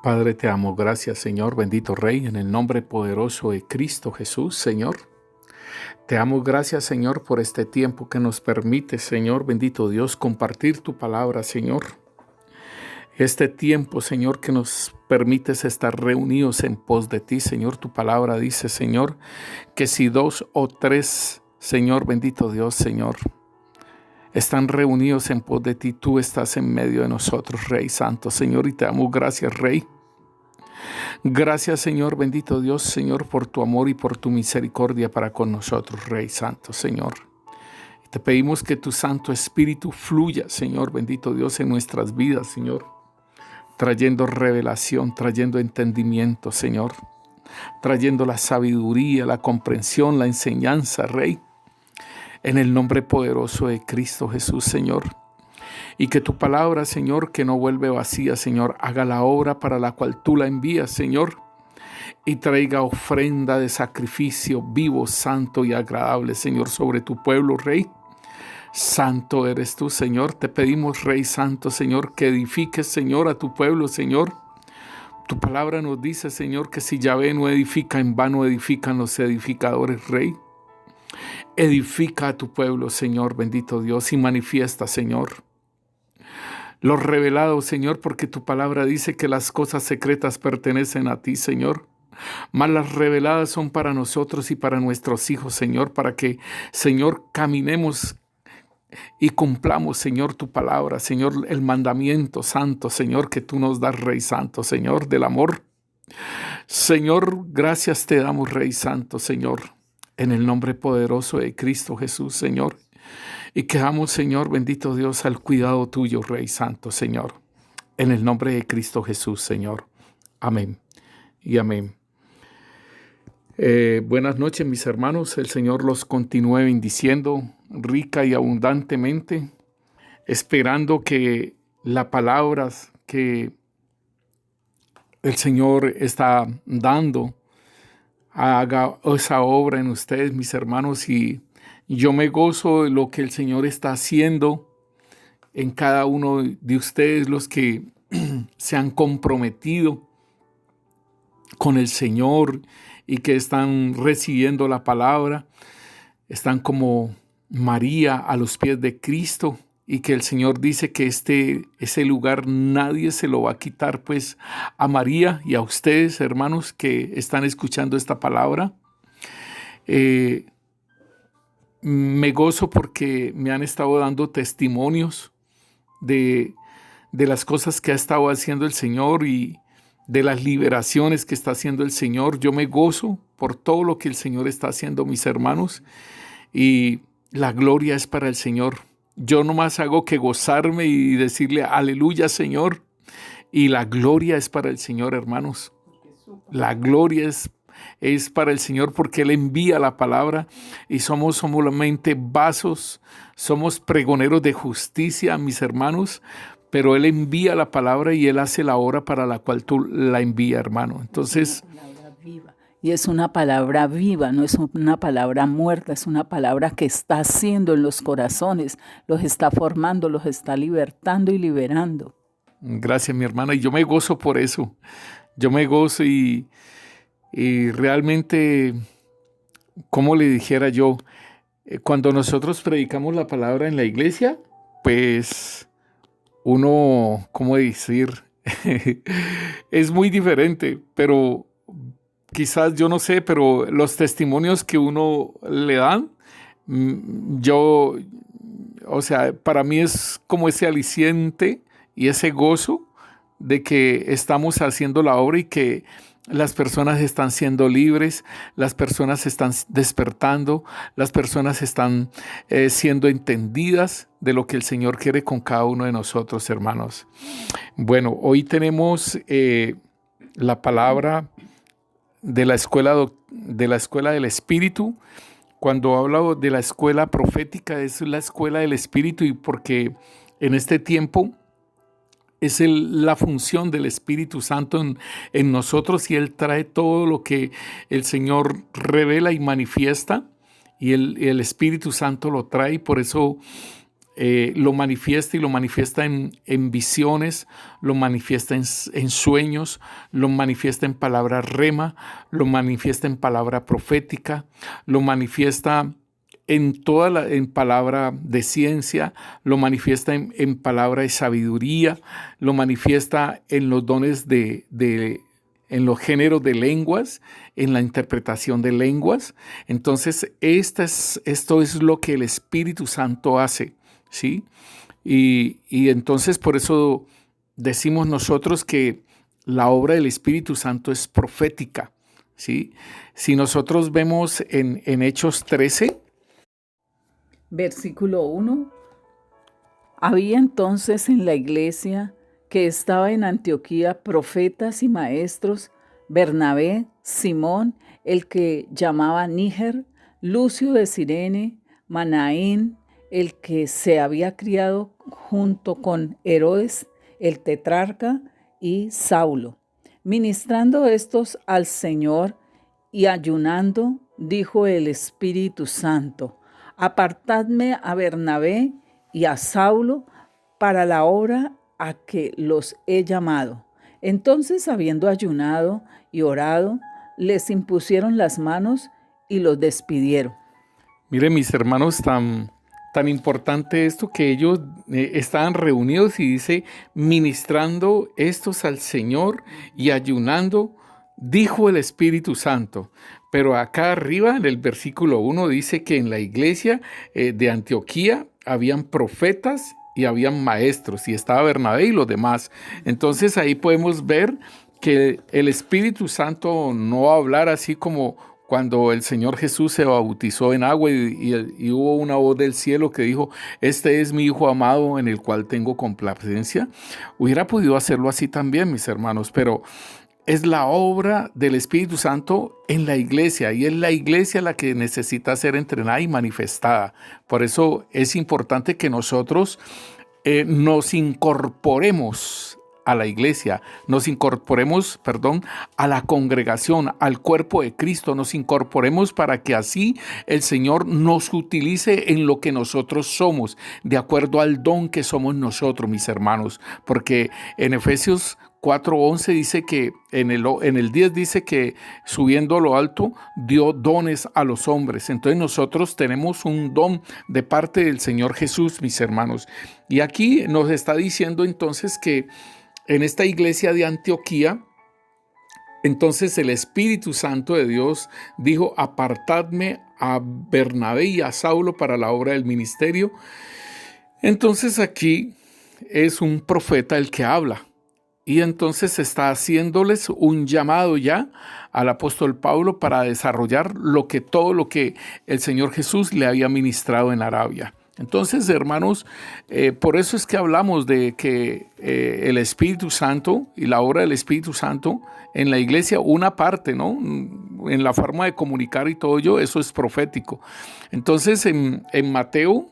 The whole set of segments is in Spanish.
Padre, te amo. Gracias, Señor, bendito Rey, en el nombre poderoso de Cristo Jesús, Señor. Te amo, gracias, Señor, por este tiempo que nos permite, Señor, bendito Dios, compartir tu palabra, Señor. Este tiempo, Señor, que nos permites estar reunidos en pos de ti, Señor. Tu palabra dice, Señor, que si 2 o 3, Señor, bendito Dios, Señor, están reunidos en pos de ti, tú estás en medio de nosotros, Rey Santo, Señor, y te amo. Gracias, Rey. Gracias, Señor, bendito Dios, Señor, por tu amor y por tu misericordia para con nosotros, Rey Santo, Señor. Te pedimos que tu Santo Espíritu fluya, Señor, bendito Dios, en nuestras vidas, Señor, trayendo revelación, trayendo entendimiento, Señor, trayendo la sabiduría, la comprensión, la enseñanza, Rey, en el nombre poderoso de Cristo Jesús, Señor. Y que tu palabra, Señor, que no vuelve vacía, Señor, haga la obra para la cual tú la envías, Señor, y traiga ofrenda de sacrificio vivo, santo y agradable, Señor, sobre tu pueblo, Rey. Santo eres tú, Señor. Te pedimos, Rey Santo, Señor, que edifiques, Señor, a tu pueblo, Señor. Tu palabra nos dice, Señor, que si Yahvé no edifica, en vano edifican los edificadores, Rey. Edifica a tu pueblo, Señor, bendito Dios, y manifiesta, Señor, lo revelado, Señor, porque tu palabra dice que las cosas secretas pertenecen a ti, Señor. Mas las reveladas son para nosotros y para nuestros hijos, Señor, para que, Señor, caminemos y cumplamos, Señor, tu palabra, Señor, el mandamiento santo, Señor, que tú nos das, Rey Santo, Señor, del amor. Señor, gracias te damos, Rey Santo, Señor, en el nombre poderoso de Cristo Jesús, Señor. Y quedamos, Señor, bendito Dios, al cuidado tuyo, Rey Santo, Señor. En el nombre de Cristo Jesús, Señor. Amén y amén. Buenas noches, mis hermanos. El Señor los continúe bendiciendo rica y abundantemente, esperando que la palabra que el Señor está dando haga esa obra en ustedes, mis hermanos, y yo me gozo de lo que el Señor está haciendo en cada uno de ustedes, los que se han comprometido con el Señor y que están recibiendo la palabra, están como María a los pies de Cristo, y que el Señor dice que ese lugar nadie se lo va a quitar, pues, a María y a ustedes, hermanos, que están escuchando esta palabra. Me gozo porque me han estado dando testimonios de las cosas que ha estado haciendo el Señor y de las liberaciones que está haciendo el Señor. Yo me gozo por todo lo que el Señor está haciendo, mis hermanos, y la gloria es para el Señor. Yo nomás hago que gozarme y decirle aleluya, Señor, y la gloria es para el Señor, hermanos. La gloria es para el Señor porque Él envía la palabra y somos solamente vasos, somos pregoneros de justicia, mis hermanos, pero Él envía la palabra y Él hace la obra para la cual tú la envías, hermano. Entonces, y es una palabra viva, no es una palabra muerta, es una palabra que está haciendo en los corazones, los está formando, los está libertando y liberando. Gracias, mi hermana, y yo me gozo por eso. Yo me gozo y realmente, como le dijera yo, cuando nosotros predicamos la palabra en la iglesia, pues uno, ¿cómo decir? Es muy diferente, pero quizás, yo no sé, pero los testimonios que uno le dan, o sea, para mí es como ese aliciente y ese gozo de que estamos haciendo la obra y que las personas están siendo libres, las personas están despertando, las personas están siendo entendidas de lo que el Señor quiere con cada uno de nosotros, hermanos. Bueno, hoy tenemos la palabra de la escuela del Espíritu. Cuando hablo de la escuela profética, es la escuela del Espíritu, y porque en este tiempo es la función del Espíritu Santo en nosotros, y Él trae todo lo que el Señor revela y manifiesta, y el Espíritu Santo lo trae. Por eso lo manifiesta y lo manifiesta en visiones, lo manifiesta en sueños, lo manifiesta en palabra rema, lo manifiesta en palabra profética, lo manifiesta en palabra de ciencia, lo manifiesta en palabra de sabiduría, lo manifiesta en los dones en los géneros de lenguas, en la interpretación de lenguas. Entonces, esto es lo que el Espíritu Santo hace, ¿sí? Y entonces por eso decimos nosotros que la obra del Espíritu Santo es profética, ¿sí? Si nosotros vemos en Hechos 13, versículo 1, había entonces en la iglesia que estaba en Antioquía profetas y maestros, Bernabé, Simón, el que llamaba Níger, Lucio de Cirene, Manaín, el que se había criado junto con Herodes, el tetrarca, y Saulo. Ministrando estos al Señor y ayunando, dijo el Espíritu Santo: apartadme a Bernabé y a Saulo para la obra a que los he llamado. Entonces, habiendo ayunado y orado, les impusieron las manos y los despidieron. Miren, mis hermanos, tan importante esto que ellos estaban reunidos y dice, ministrando estos al Señor y ayunando, dijo el Espíritu Santo. Pero acá arriba, en el versículo 1, dice que en la iglesia de Antioquía habían profetas y habían maestros, y estaba Bernabé y los demás. Entonces ahí podemos ver que el Espíritu Santo no va a hablar así como cuando el Señor Jesús se bautizó en agua y hubo una voz del cielo que dijo, este es mi Hijo amado en el cual tengo complacencia. Hubiera podido hacerlo así también, mis hermanos, pero es la obra del Espíritu Santo en la iglesia, y es la iglesia la que necesita ser entrenada y manifestada. Por eso es importante que nosotros nos incorporemos a la iglesia, nos incorporemos, a la congregación, al cuerpo de Cristo, nos incorporemos para que así el Señor nos utilice en lo que nosotros somos, de acuerdo al don que somos nosotros, mis hermanos, porque en Efesios 4:11 dice que, en el 10 dice que subiendo a lo alto dio dones a los hombres. Entonces nosotros tenemos un don de parte del Señor Jesús, mis hermanos. Y aquí nos está diciendo entonces que en esta iglesia de Antioquía, entonces el Espíritu Santo de Dios dijo, apartadme a Bernabé y a Saulo para la obra del ministerio. Entonces aquí es un profeta el que habla. Y entonces está haciéndoles un llamado ya al apóstol Pablo para desarrollar todo lo que el Señor Jesús le había ministrado en Arabia. Entonces, hermanos, por eso es que hablamos de que el Espíritu Santo y la obra del Espíritu Santo en la iglesia, una parte, ¿no? En la forma de comunicar y todo ello, eso es profético. Entonces, en Mateo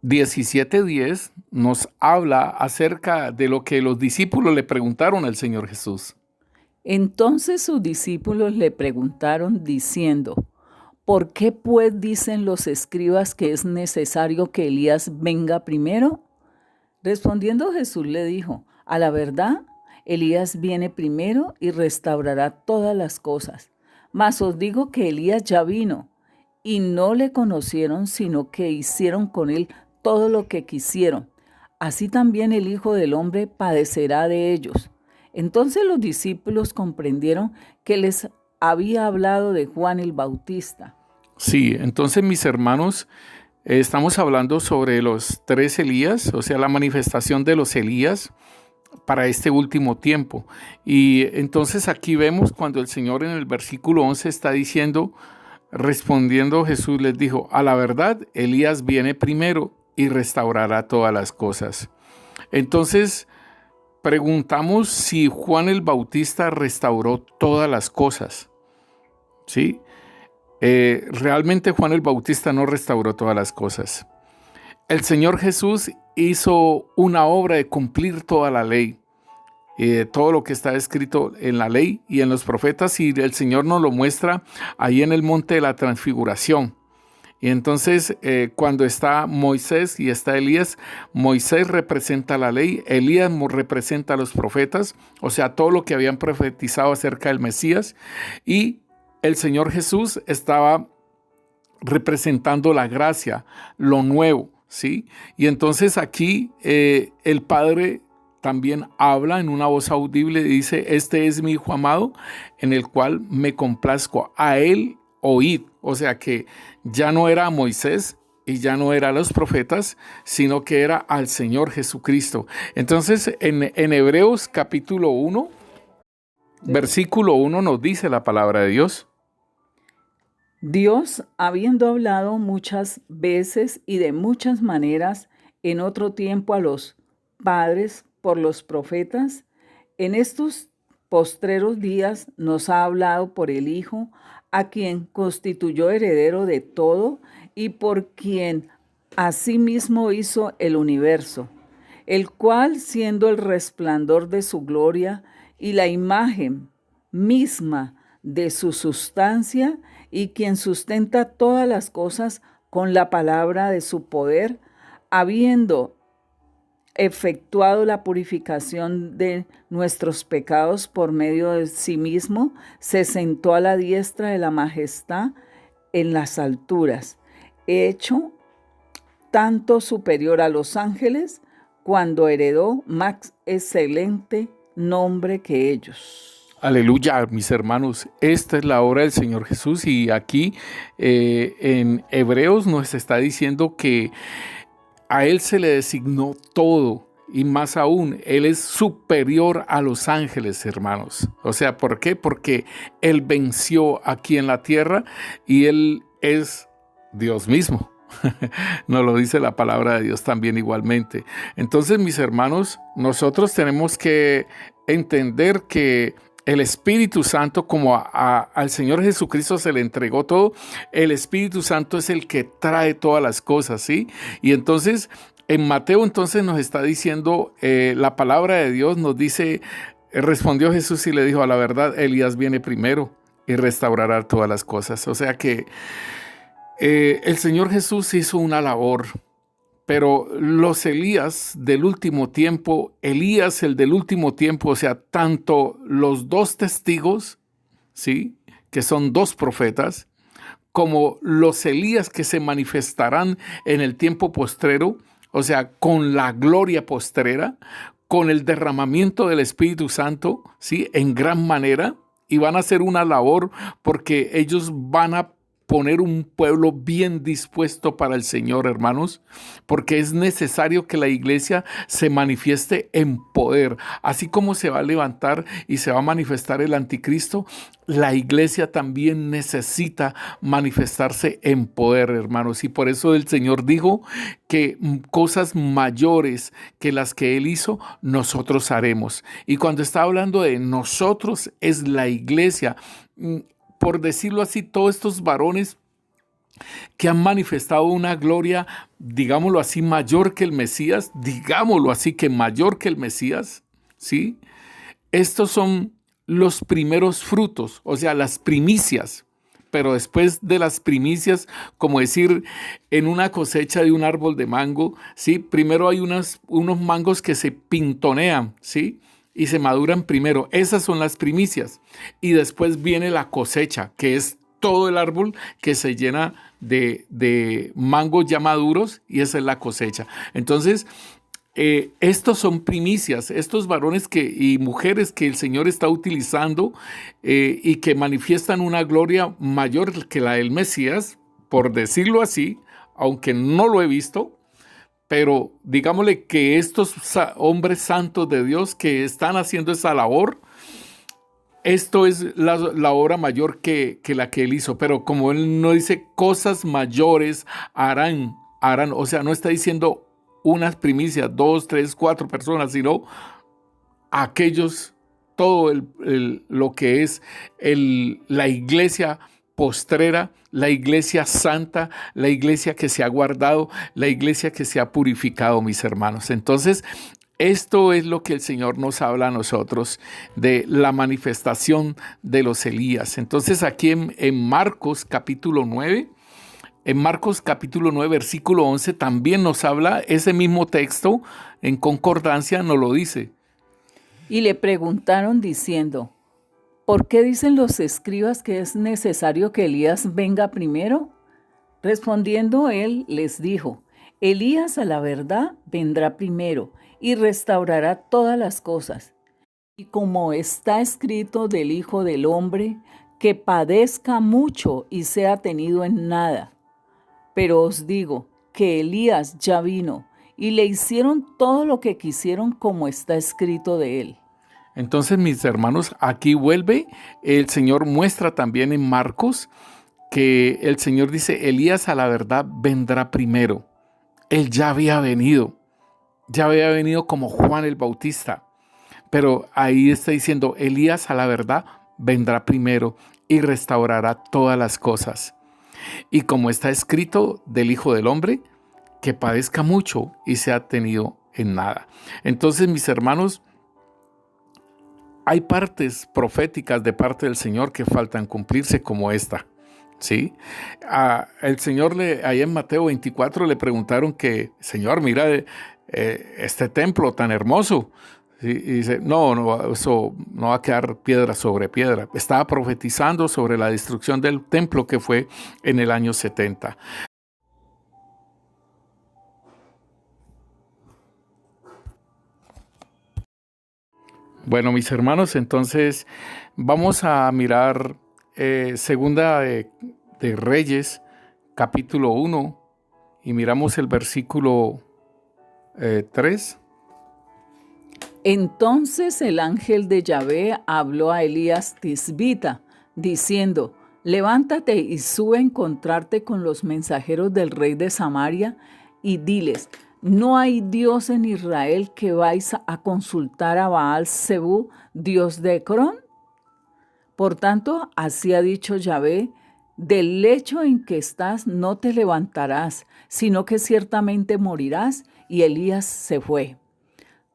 17:10 nos habla acerca de lo que los discípulos le preguntaron al Señor Jesús. Entonces sus discípulos le preguntaron diciendo, ¿por qué pues dicen los escribas que es necesario que Elías venga primero? Respondiendo Jesús le dijo, a la verdad, Elías viene primero y restaurará todas las cosas. Mas os digo que Elías ya vino y no le conocieron, sino que hicieron con él todo lo que quisieron. Así también el Hijo del Hombre padecerá de ellos. Entonces los discípulos comprendieron que les había hablado de Juan el Bautista. Sí, entonces mis hermanos, estamos hablando sobre los 3 Elías, o sea, la manifestación de los Elías para este último tiempo. Y entonces aquí vemos cuando el Señor en el versículo 11 está diciendo, respondiendo Jesús les dijo, a la verdad, Elías viene primero y restaurará todas las cosas. Entonces, preguntamos si Juan el Bautista restauró todas las cosas. ¿Sí? Realmente Juan el Bautista no restauró todas las cosas. El Señor Jesús hizo una obra de cumplir toda la ley, todo lo que está escrito en la ley y en los profetas, y el Señor nos lo muestra ahí en el monte de la transfiguración. Y entonces cuando está Moisés y está Elías, Moisés representa la ley, Elías representa a los profetas, o sea, todo lo que habían profetizado acerca del Mesías, y el Señor Jesús estaba representando la gracia, lo nuevo, ¿sí? Y entonces aquí el Padre también habla en una voz audible y dice: este es mi Hijo amado, en el cual me complazco, a él oíd. O sea que ya no era a Moisés y ya no era a los profetas, sino que era al Señor Jesucristo. Entonces en Hebreos capítulo 1, versículo 1 nos dice la palabra de Dios: Dios, habiendo hablado muchas veces y de muchas maneras en otro tiempo a los padres por los profetas, en estos postreros días nos ha hablado por el Hijo, a quien constituyó heredero de todo y por quien asimismo hizo el universo, el cual, siendo el resplandor de su gloria y la imagen misma de su sustancia, y quien sustenta todas las cosas con la palabra de su poder, habiendo efectuado la purificación de nuestros pecados por medio de sí mismo, se sentó a la diestra de la majestad en las alturas, hecho tanto superior a los ángeles, cuando heredó más excelente nombre que ellos. Aleluya, mis hermanos, esta es la obra del Señor Jesús, y aquí en Hebreos nos está diciendo que a Él se le designó todo, y más aún, Él es superior a los ángeles, hermanos. O sea, ¿por qué? Porque Él venció aquí en la tierra y Él es Dios mismo. Nos lo dice la palabra de Dios también igualmente. Entonces, mis hermanos, nosotros tenemos que entender que el Espíritu Santo, como al Señor Jesucristo se le entregó todo, el Espíritu Santo es el que trae todas las cosas, ¿sí? Y entonces, en Mateo entonces nos está diciendo, la palabra de Dios nos dice, respondió Jesús y le dijo: a la verdad, Elías viene primero y restaurará todas las cosas. O sea que el Señor Jesús hizo una labor, pero los Elías del último tiempo, Elías el del último tiempo, o sea, tanto los dos testigos, ¿sí?, que son dos profetas, como los Elías que se manifestarán en el tiempo postrero, o sea, con la gloria postrera, con el derramamiento del Espíritu Santo, ¿sí?, en gran manera, y van a hacer una labor porque ellos van a poner un pueblo bien dispuesto para el Señor, hermanos, porque es necesario que la iglesia se manifieste en poder. Así como se va a levantar y se va a manifestar el anticristo, la iglesia también necesita manifestarse en poder, hermanos. Y por eso el Señor dijo que cosas mayores que las que Él hizo, nosotros haremos. Y cuando está hablando de nosotros, es la iglesia. Por decirlo así, todos estos varones que han manifestado una gloria, digámoslo así, mayor que el Mesías, digámoslo así, que mayor que el Mesías, ¿sí? Estos son los primeros frutos, o sea, las primicias. Pero después de las primicias, como decir, en una cosecha de un árbol de mango, ¿sí? Primero hay unos mangos que se pintonean, ¿sí?, y se maduran primero. Esas son las primicias. Y después viene la cosecha, que es todo el árbol que se llena de mangos ya maduros, y esa es la cosecha. Entonces, estos son primicias, estos varones y mujeres que el Señor está utilizando y que manifiestan una gloria mayor que la del Mesías, por decirlo así, aunque no lo he visto. Pero digámosle que estos hombres santos de Dios que están haciendo esa labor, esto es la obra mayor que la que Él hizo. Pero como Él no dice cosas mayores harán, o sea, no está diciendo unas primicias, 2, 3, 4 personas, sino aquellos, todo lo que es la iglesia postrera, la iglesia santa, la iglesia que se ha guardado, la iglesia que se ha purificado, mis hermanos. Entonces, esto es lo que el Señor nos habla a nosotros de la manifestación de los Elías. Entonces, aquí en Marcos capítulo 9, En Marcos capítulo 9, versículo 11, también nos habla ese mismo texto, en concordancia nos lo dice. Y le preguntaron diciendo, ¿por qué dicen los escribas que es necesario que Elías venga primero? Respondiendo él les dijo, Elías a la verdad vendrá primero y restaurará todas las cosas. Y como está escrito del Hijo del Hombre, que padezca mucho y sea tenido en nada. Pero os digo que Elías ya vino y le hicieron todo lo que quisieron como está escrito de él. Entonces, mis hermanos, aquí vuelve, el Señor muestra también en Marcos que el Señor dice, Elías a la verdad vendrá primero. Él ya había venido como Juan el Bautista, pero ahí está diciendo, Elías a la verdad vendrá primero y restaurará todas las cosas. Y como está escrito del Hijo del Hombre, que padezca mucho y sea tenido en nada. Entonces, mis hermanos, hay partes proféticas de parte del Señor que faltan cumplirse como esta, ¿sí? El Señor, ahí en Mateo 24, le preguntaron que, Señor, mira este templo tan hermoso. ¿Sí? Y dice, no, eso no va a quedar piedra sobre piedra. Estaba profetizando sobre la destrucción del templo que fue en el año 70. Bueno, mis hermanos, entonces vamos a mirar Segunda de Reyes, capítulo 1, y miramos el versículo 3. Entonces el ángel de Yahvé habló a Elías Tisbita, diciendo, levántate y sube a encontrarte con los mensajeros del rey de Samaria y diles, ¿no hay Dios en Israel que vais a consultar a Baal Zebú, Dios de Ecrón? Por tanto, así ha dicho Yahvé, del lecho en que estás no te levantarás, sino que ciertamente morirás. Y Elías se fue.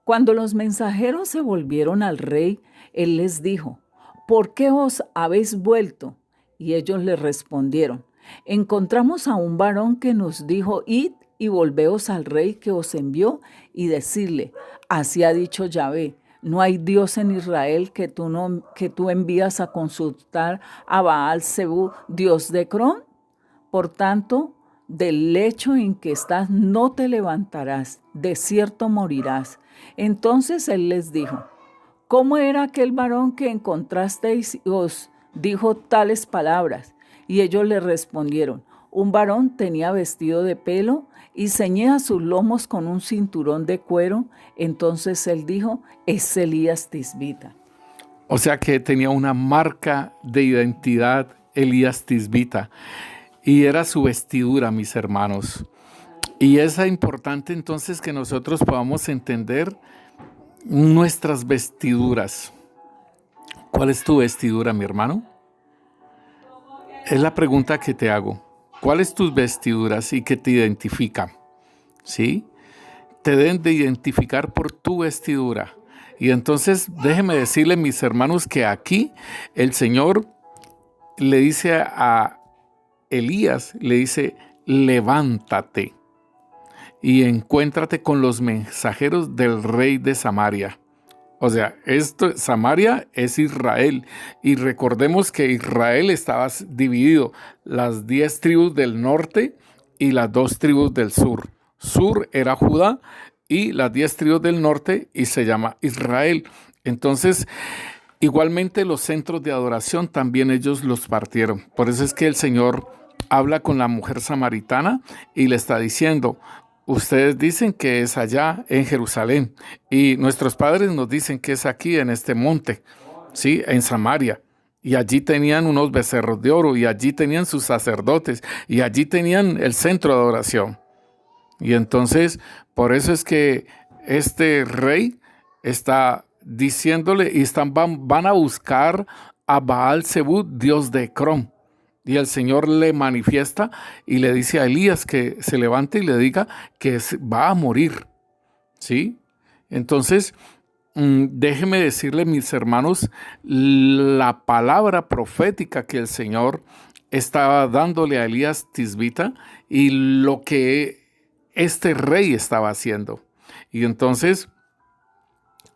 Cuando los mensajeros se volvieron al rey, él les dijo, ¿por qué os habéis vuelto? Y ellos le respondieron, encontramos a un varón que nos dijo, id y volveos al rey que os envió y decirle, así ha dicho Yahvé, no hay Dios en Israel que tú envías a consultar a Baal Zebú, Dios de Ecrón. Por tanto, del lecho en que estás no te levantarás, de cierto morirás. Entonces él les dijo, ¿cómo era aquel varón que encontrasteis y os dijo tales palabras? Y ellos le respondieron, un varón tenía vestido de pelo y ceñía sus lomos con un cinturón de cuero. Entonces él dijo, es Elías Tisbita. O sea que tenía una marca de identidad, Elías Tisbita, y era su vestidura, mis hermanos. Y es importante entonces que nosotros podamos entender nuestras vestiduras. ¿Cuál es tu vestidura, mi hermano? Es la pregunta que te hago. ¿Cuáles tus vestiduras y qué te identifican? ¿Sí? Te deben de identificar por tu vestidura. Y entonces déjeme decirle, mis hermanos, que aquí el Señor le dice a Elías, le dice, levántate y encuéntrate con los mensajeros del rey de Samaria. O sea, Samaria es Israel. Y recordemos que Israel estaba dividido, las 10 tribus del norte y las 2 tribus del sur. Sur era Judá y las 10 tribus del norte y se llama Israel. Entonces, igualmente los centros de adoración también ellos los partieron. Por eso es que el Señor habla con la mujer samaritana y le está diciendo, ustedes dicen que es allá en Jerusalén y nuestros padres nos dicen que es aquí en este monte, ¿sí? En Samaria. Y allí tenían unos becerros de oro y allí tenían sus sacerdotes y allí tenían el centro de adoración. Y entonces, por eso es que este rey está diciéndole y van a buscar a Baal Zebú, Dios de Ecrón. Y el Señor le manifiesta y le dice a Elías que se levante y le diga que va a morir. ¿Sí? Entonces, déjeme decirle, mis hermanos, la palabra profética que el Señor estaba dándole a Elías Tisbita y lo que este rey estaba haciendo. Y entonces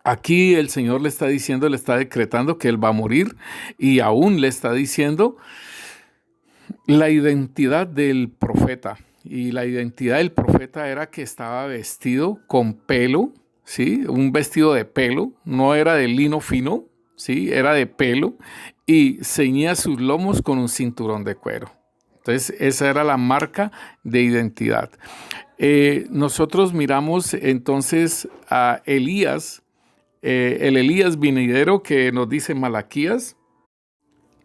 aquí el Señor le está diciendo, le está decretando que él va a morir y aún le está diciendo la identidad del profeta. Y la identidad del profeta era que estaba vestido con pelo, ¿sí? Un vestido de pelo, no era de lino fino, ¿sí? Era de pelo y ceñía sus lomos con un cinturón de cuero. Entonces, esa era la marca de identidad. Nosotros miramos entonces a Elías, el Elías venidero que nos dice Malaquías,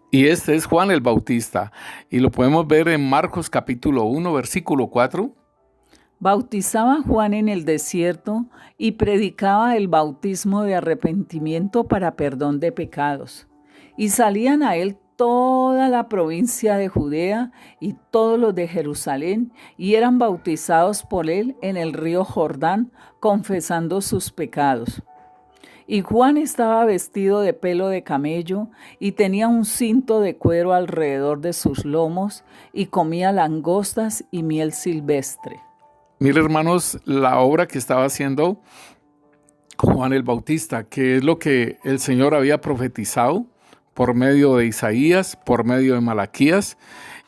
y este es Juan el Bautista, y lo podemos ver en Marcos capítulo 1, versículo 4. Bautizaba Juan en el desierto y predicaba el bautismo de arrepentimiento para perdón de pecados. Y salían a él toda la provincia de Judea y todos los de Jerusalén, y eran bautizados por él en el río Jordán, confesando sus pecados. Y Juan estaba vestido de pelo de camello y tenía un cinto de cuero alrededor de sus lomos y comía langostas y miel silvestre. Mira, hermanos, la obra que estaba haciendo Juan el Bautista, que es lo que el Señor había profetizado por medio de Isaías, por medio de Malaquías,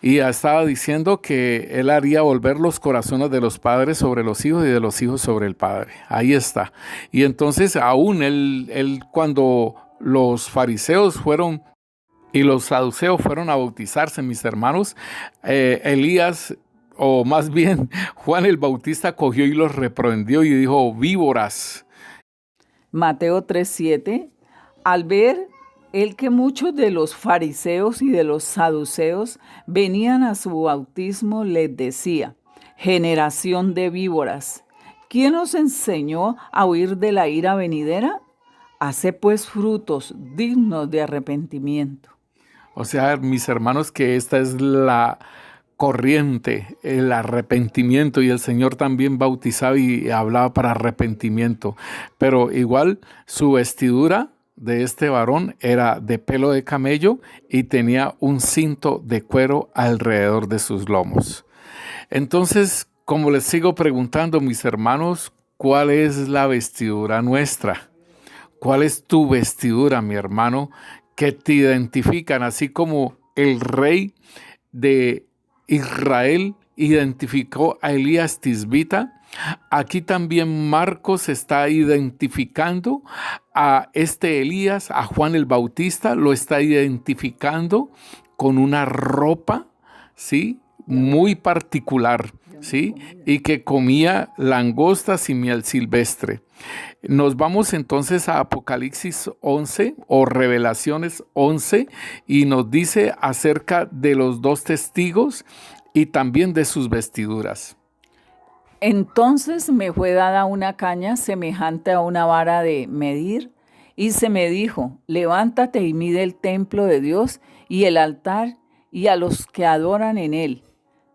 y estaba diciendo que él haría volver los corazones de los padres sobre los hijos y de los hijos sobre el padre. Ahí está. Y entonces aún él cuando los fariseos fueron y los saduceos fueron a bautizarse, mis hermanos, Elías, o más bien Juan el Bautista, cogió y los reprendió y dijo: víboras. Mateo 3:7. Al ver él que muchos de los fariseos y de los saduceos venían a su bautismo, les decía: generación de víboras, ¿quién os enseñó a huir de la ira venidera? Hace pues frutos dignos de arrepentimiento. O sea, mis hermanos, que esta es la corriente, el arrepentimiento, y el Señor también bautizaba y hablaba para arrepentimiento, pero igual su vestidura de este varón era de pelo de camello y tenía un cinto de cuero alrededor de sus lomos. Entonces, como les sigo preguntando, mis hermanos, ¿cuál es la vestidura nuestra? ¿Cuál es tu vestidura, mi hermano, que te identifican? Así como el rey de Israel identificó a Elías Tisbita, aquí también Marcos está identificando a este Elías, a Juan el Bautista, lo está identificando con una ropa, ¿sí?, muy particular, ¿sí?, y que comía langostas y miel silvestre. Nos vamos entonces a Apocalipsis 11 o Revelaciones 11 y nos dice acerca de los dos testigos y también de sus vestiduras. Entonces me fue dada una caña semejante a una vara de medir, y se me dijo: levántate y mide el templo de Dios y el altar y a los que adoran en él.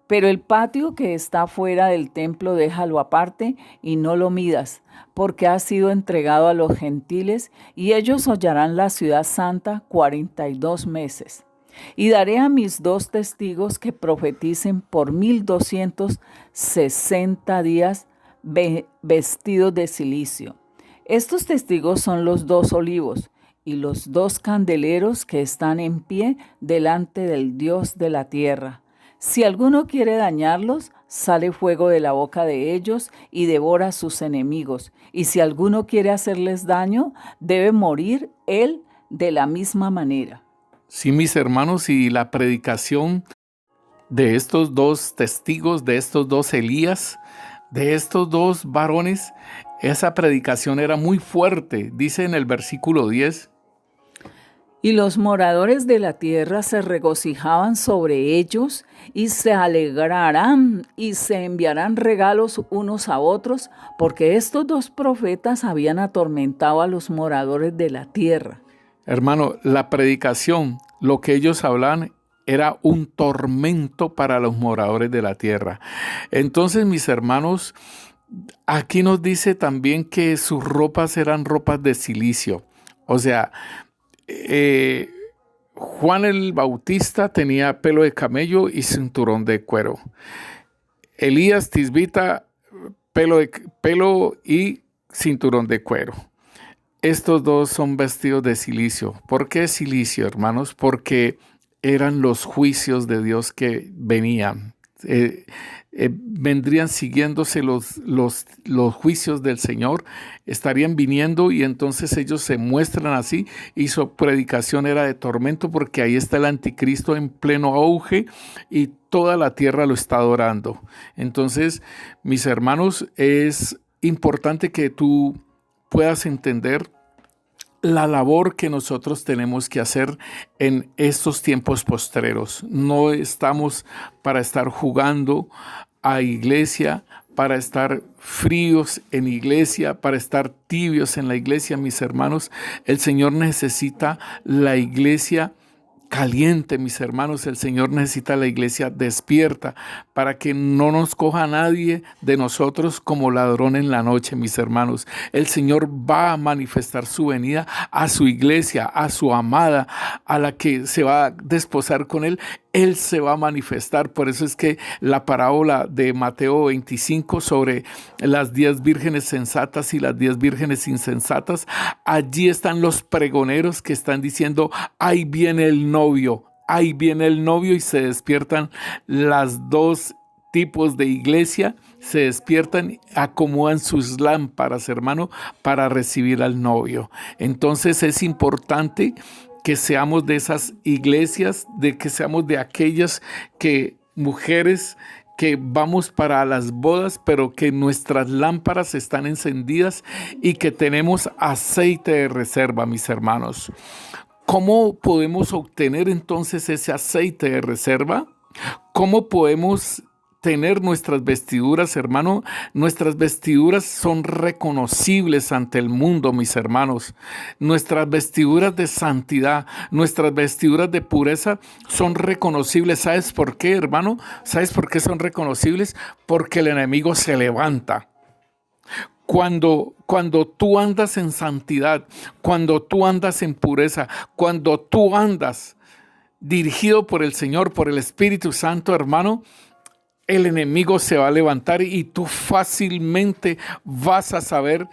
Pero el patio que está fuera del templo déjalo aparte y no lo midas, porque ha sido entregado a los gentiles, y ellos hollarán la ciudad santa 42 meses. Y daré a mis dos testigos que profeticen por 1260 días vestidos de cilicio. Estos testigos son los dos olivos y los dos candeleros que están en pie delante del Dios de la tierra. Si alguno quiere dañarlos, sale fuego de la boca de ellos y devora a sus enemigos. Y si alguno quiere hacerles daño, debe morir él de la misma manera. Sí, mis hermanos, y la predicación de estos dos testigos, de estos dos Elías, de estos dos varones, esa predicación era muy fuerte. Dice en el versículo 10: y los moradores de la tierra se regocijaban sobre ellos y se alegrarán y se enviarán regalos unos a otros, porque estos dos profetas habían atormentado a los moradores de la tierra. Hermano, la predicación, lo que ellos hablaban, era un tormento para los moradores de la tierra. Entonces, mis hermanos, aquí nos dice también que sus ropas eran ropas de silicio. O sea, Juan el Bautista tenía pelo de camello y cinturón de cuero. Elías Tisbita, pelo y cinturón de cuero. Estos dos son vestidos de cilicio. ¿Por qué silicio, hermanos? Porque eran los juicios de Dios que venían. Vendrían siguiéndose los juicios del Señor, estarían viniendo y entonces ellos se muestran así y su predicación era de tormento porque ahí está el anticristo en pleno auge y toda la tierra lo está adorando. Entonces, mis hermanos, es importante que tú puedas entender la labor que nosotros tenemos que hacer en estos tiempos postreros. No estamos para estar jugando a iglesia, para estar fríos en iglesia, para estar tibios en la iglesia, mis hermanos. El Señor necesita la iglesia caliente, mis hermanos. El Señor necesita la iglesia despierta para que no nos coja nadie de nosotros como ladrón en la noche, mis hermanos. El Señor va a manifestar su venida a su iglesia, a su amada, a la que se va a desposar con Él. Él se va a manifestar. Por eso es que la parábola de Mateo 25 sobre las 10 vírgenes sensatas y las 10 vírgenes insensatas, allí están los pregoneros que están diciendo, ahí viene el novio, ahí viene el novio, y se despiertan las dos tipos de iglesia, se despiertan, acomodan sus lámparas, hermano, para recibir al novio. Entonces es importante que seamos de esas iglesias, de que seamos de aquellas mujeres que vamos para las bodas, pero que nuestras lámparas están encendidas y que tenemos aceite de reserva, mis hermanos. ¿Cómo podemos obtener entonces ese aceite de reserva? ¿Cómo podemos tener nuestras vestiduras, hermano? Nuestras vestiduras son reconocibles ante el mundo, mis hermanos. Nuestras vestiduras de santidad, nuestras vestiduras de pureza son reconocibles. ¿Sabes por qué, hermano? ¿Sabes por qué son reconocibles? Porque el enemigo se levanta. Cuando tú andas en santidad, cuando tú andas en pureza, cuando tú andas dirigido por el Señor, por el Espíritu Santo, hermano, el enemigo se va a levantar y tú fácilmente vas a saber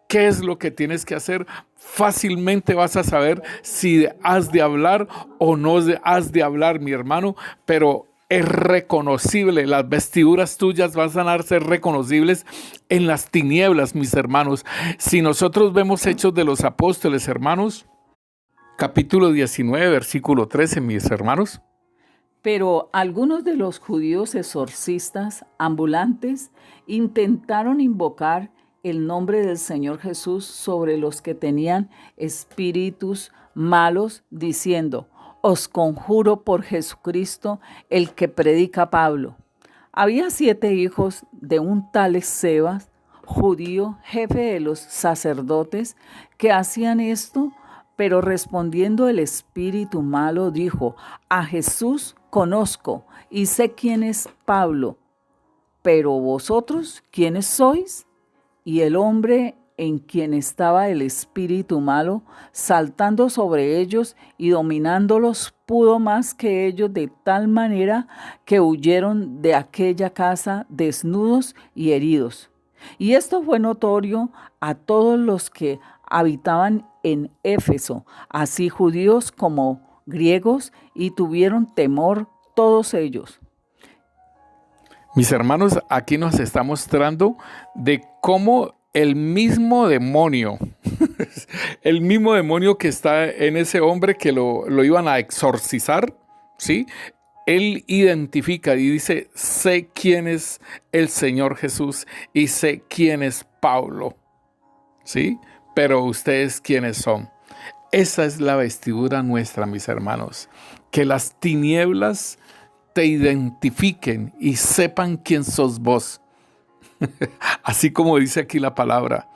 qué es lo que tienes que hacer. Fácilmente vas a saber si has de hablar o no has de hablar, mi hermano, pero es reconocible. Las vestiduras tuyas van a ser reconocibles en las tinieblas, mis hermanos. Si nosotros vemos Hechos de los Apóstoles, hermanos, capítulo 19, versículo 13, mis hermanos. Pero algunos de los judíos exorcistas ambulantes intentaron invocar el nombre del Señor Jesús sobre los que tenían espíritus malos, diciendo, os conjuro por Jesucristo, el que predica Pablo. Había 7 hijos de un tal Escevas, judío, jefe de los sacerdotes, que hacían esto, pero respondiendo el espíritu malo dijo, a Jesús conozco y sé quién es Pablo, pero vosotros, ¿quiénes sois? Y el hombre en quien estaba el espíritu malo, saltando sobre ellos y dominándolos, pudo más que ellos, de tal manera que huyeron de aquella casa desnudos y heridos. Y esto fue notorio a todos los que habitaban en Éfeso, así judíos como griegos, y tuvieron temor todos ellos. Mis hermanos, aquí nos está mostrando de cómo el mismo demonio, el mismo demonio que está en ese hombre que lo iban a exorcizar, ¿sí? Él identifica y dice, sé quién es el Señor Jesús y sé quién es Pablo, ¿sí? Pero ustedes, ¿quiénes son? Esa es la vestidura nuestra, mis hermanos. Que las tinieblas te identifiquen y sepan quién sos vos. Así como dice aquí la palabra.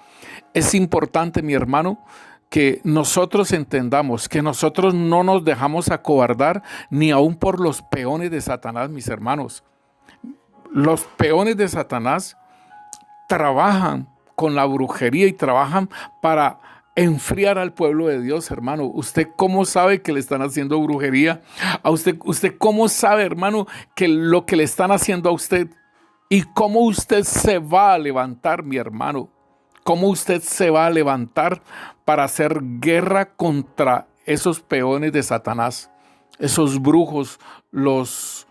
Es importante, mi hermano, que nosotros entendamos que nosotros no nos dejamos acobardar ni aun por los peones de Satanás, mis hermanos. Los peones de Satanás trabajan con la brujería y trabajan para enfriar al pueblo de Dios, hermano. ¿Usted cómo sabe que le están haciendo brujería? ¿A usted cómo sabe, hermano, que lo que le están haciendo a usted? ¿Y cómo usted se va a levantar, mi hermano? ¿Cómo usted se va a levantar para hacer guerra contra esos peones de Satanás? Esos brujos, los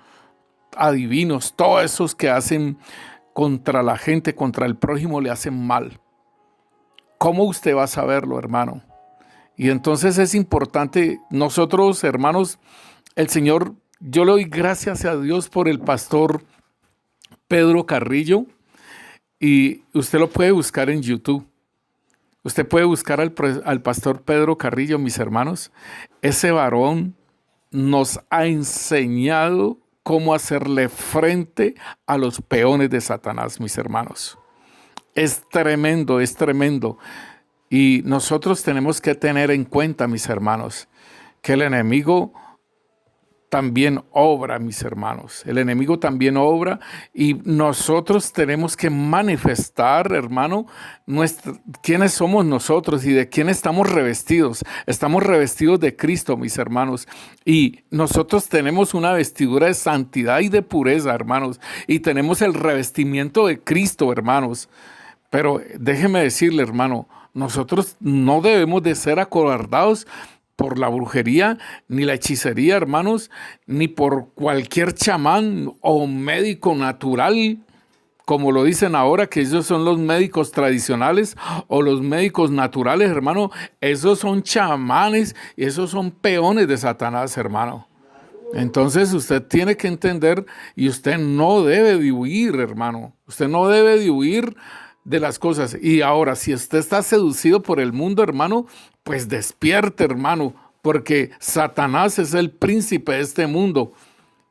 adivinos, todos esos que hacen contra la gente, contra el prójimo, le hacen mal. ¿Cómo usted va a saberlo, hermano? Y entonces es importante, nosotros, hermanos, el Señor, yo le doy gracias a Dios por el pastor Pedro Carrillo, y usted lo puede buscar en YouTube. Usted puede buscar al pastor Pedro Carrillo, mis hermanos. Ese varón nos ha enseñado cómo hacerle frente a los peones de Satanás, mis hermanos. Es tremendo, es tremendo. Y nosotros tenemos que tener en cuenta, mis hermanos, que el enemigo también obra, mis hermanos. El enemigo también obra y nosotros tenemos que manifestar, hermano, quiénes somos nosotros y de quién estamos revestidos. Estamos revestidos de Cristo, mis hermanos. Y nosotros tenemos una vestidura de santidad y de pureza, hermanos. Y tenemos el revestimiento de Cristo, hermanos. Pero déjeme decirle, hermano, nosotros no debemos de ser acobardados por la brujería, ni la hechicería, hermanos, ni por cualquier chamán o médico natural, como lo dicen ahora, que esos son los médicos tradicionales o los médicos naturales, hermano. Esos son chamanes y esos son peones de Satanás, hermano. Entonces usted tiene que entender y usted no debe de huir, hermano. Usted no debe de huir de las cosas. Y ahora, si usted está seducido por el mundo, hermano, pues despierte, hermano, porque Satanás es el príncipe de este mundo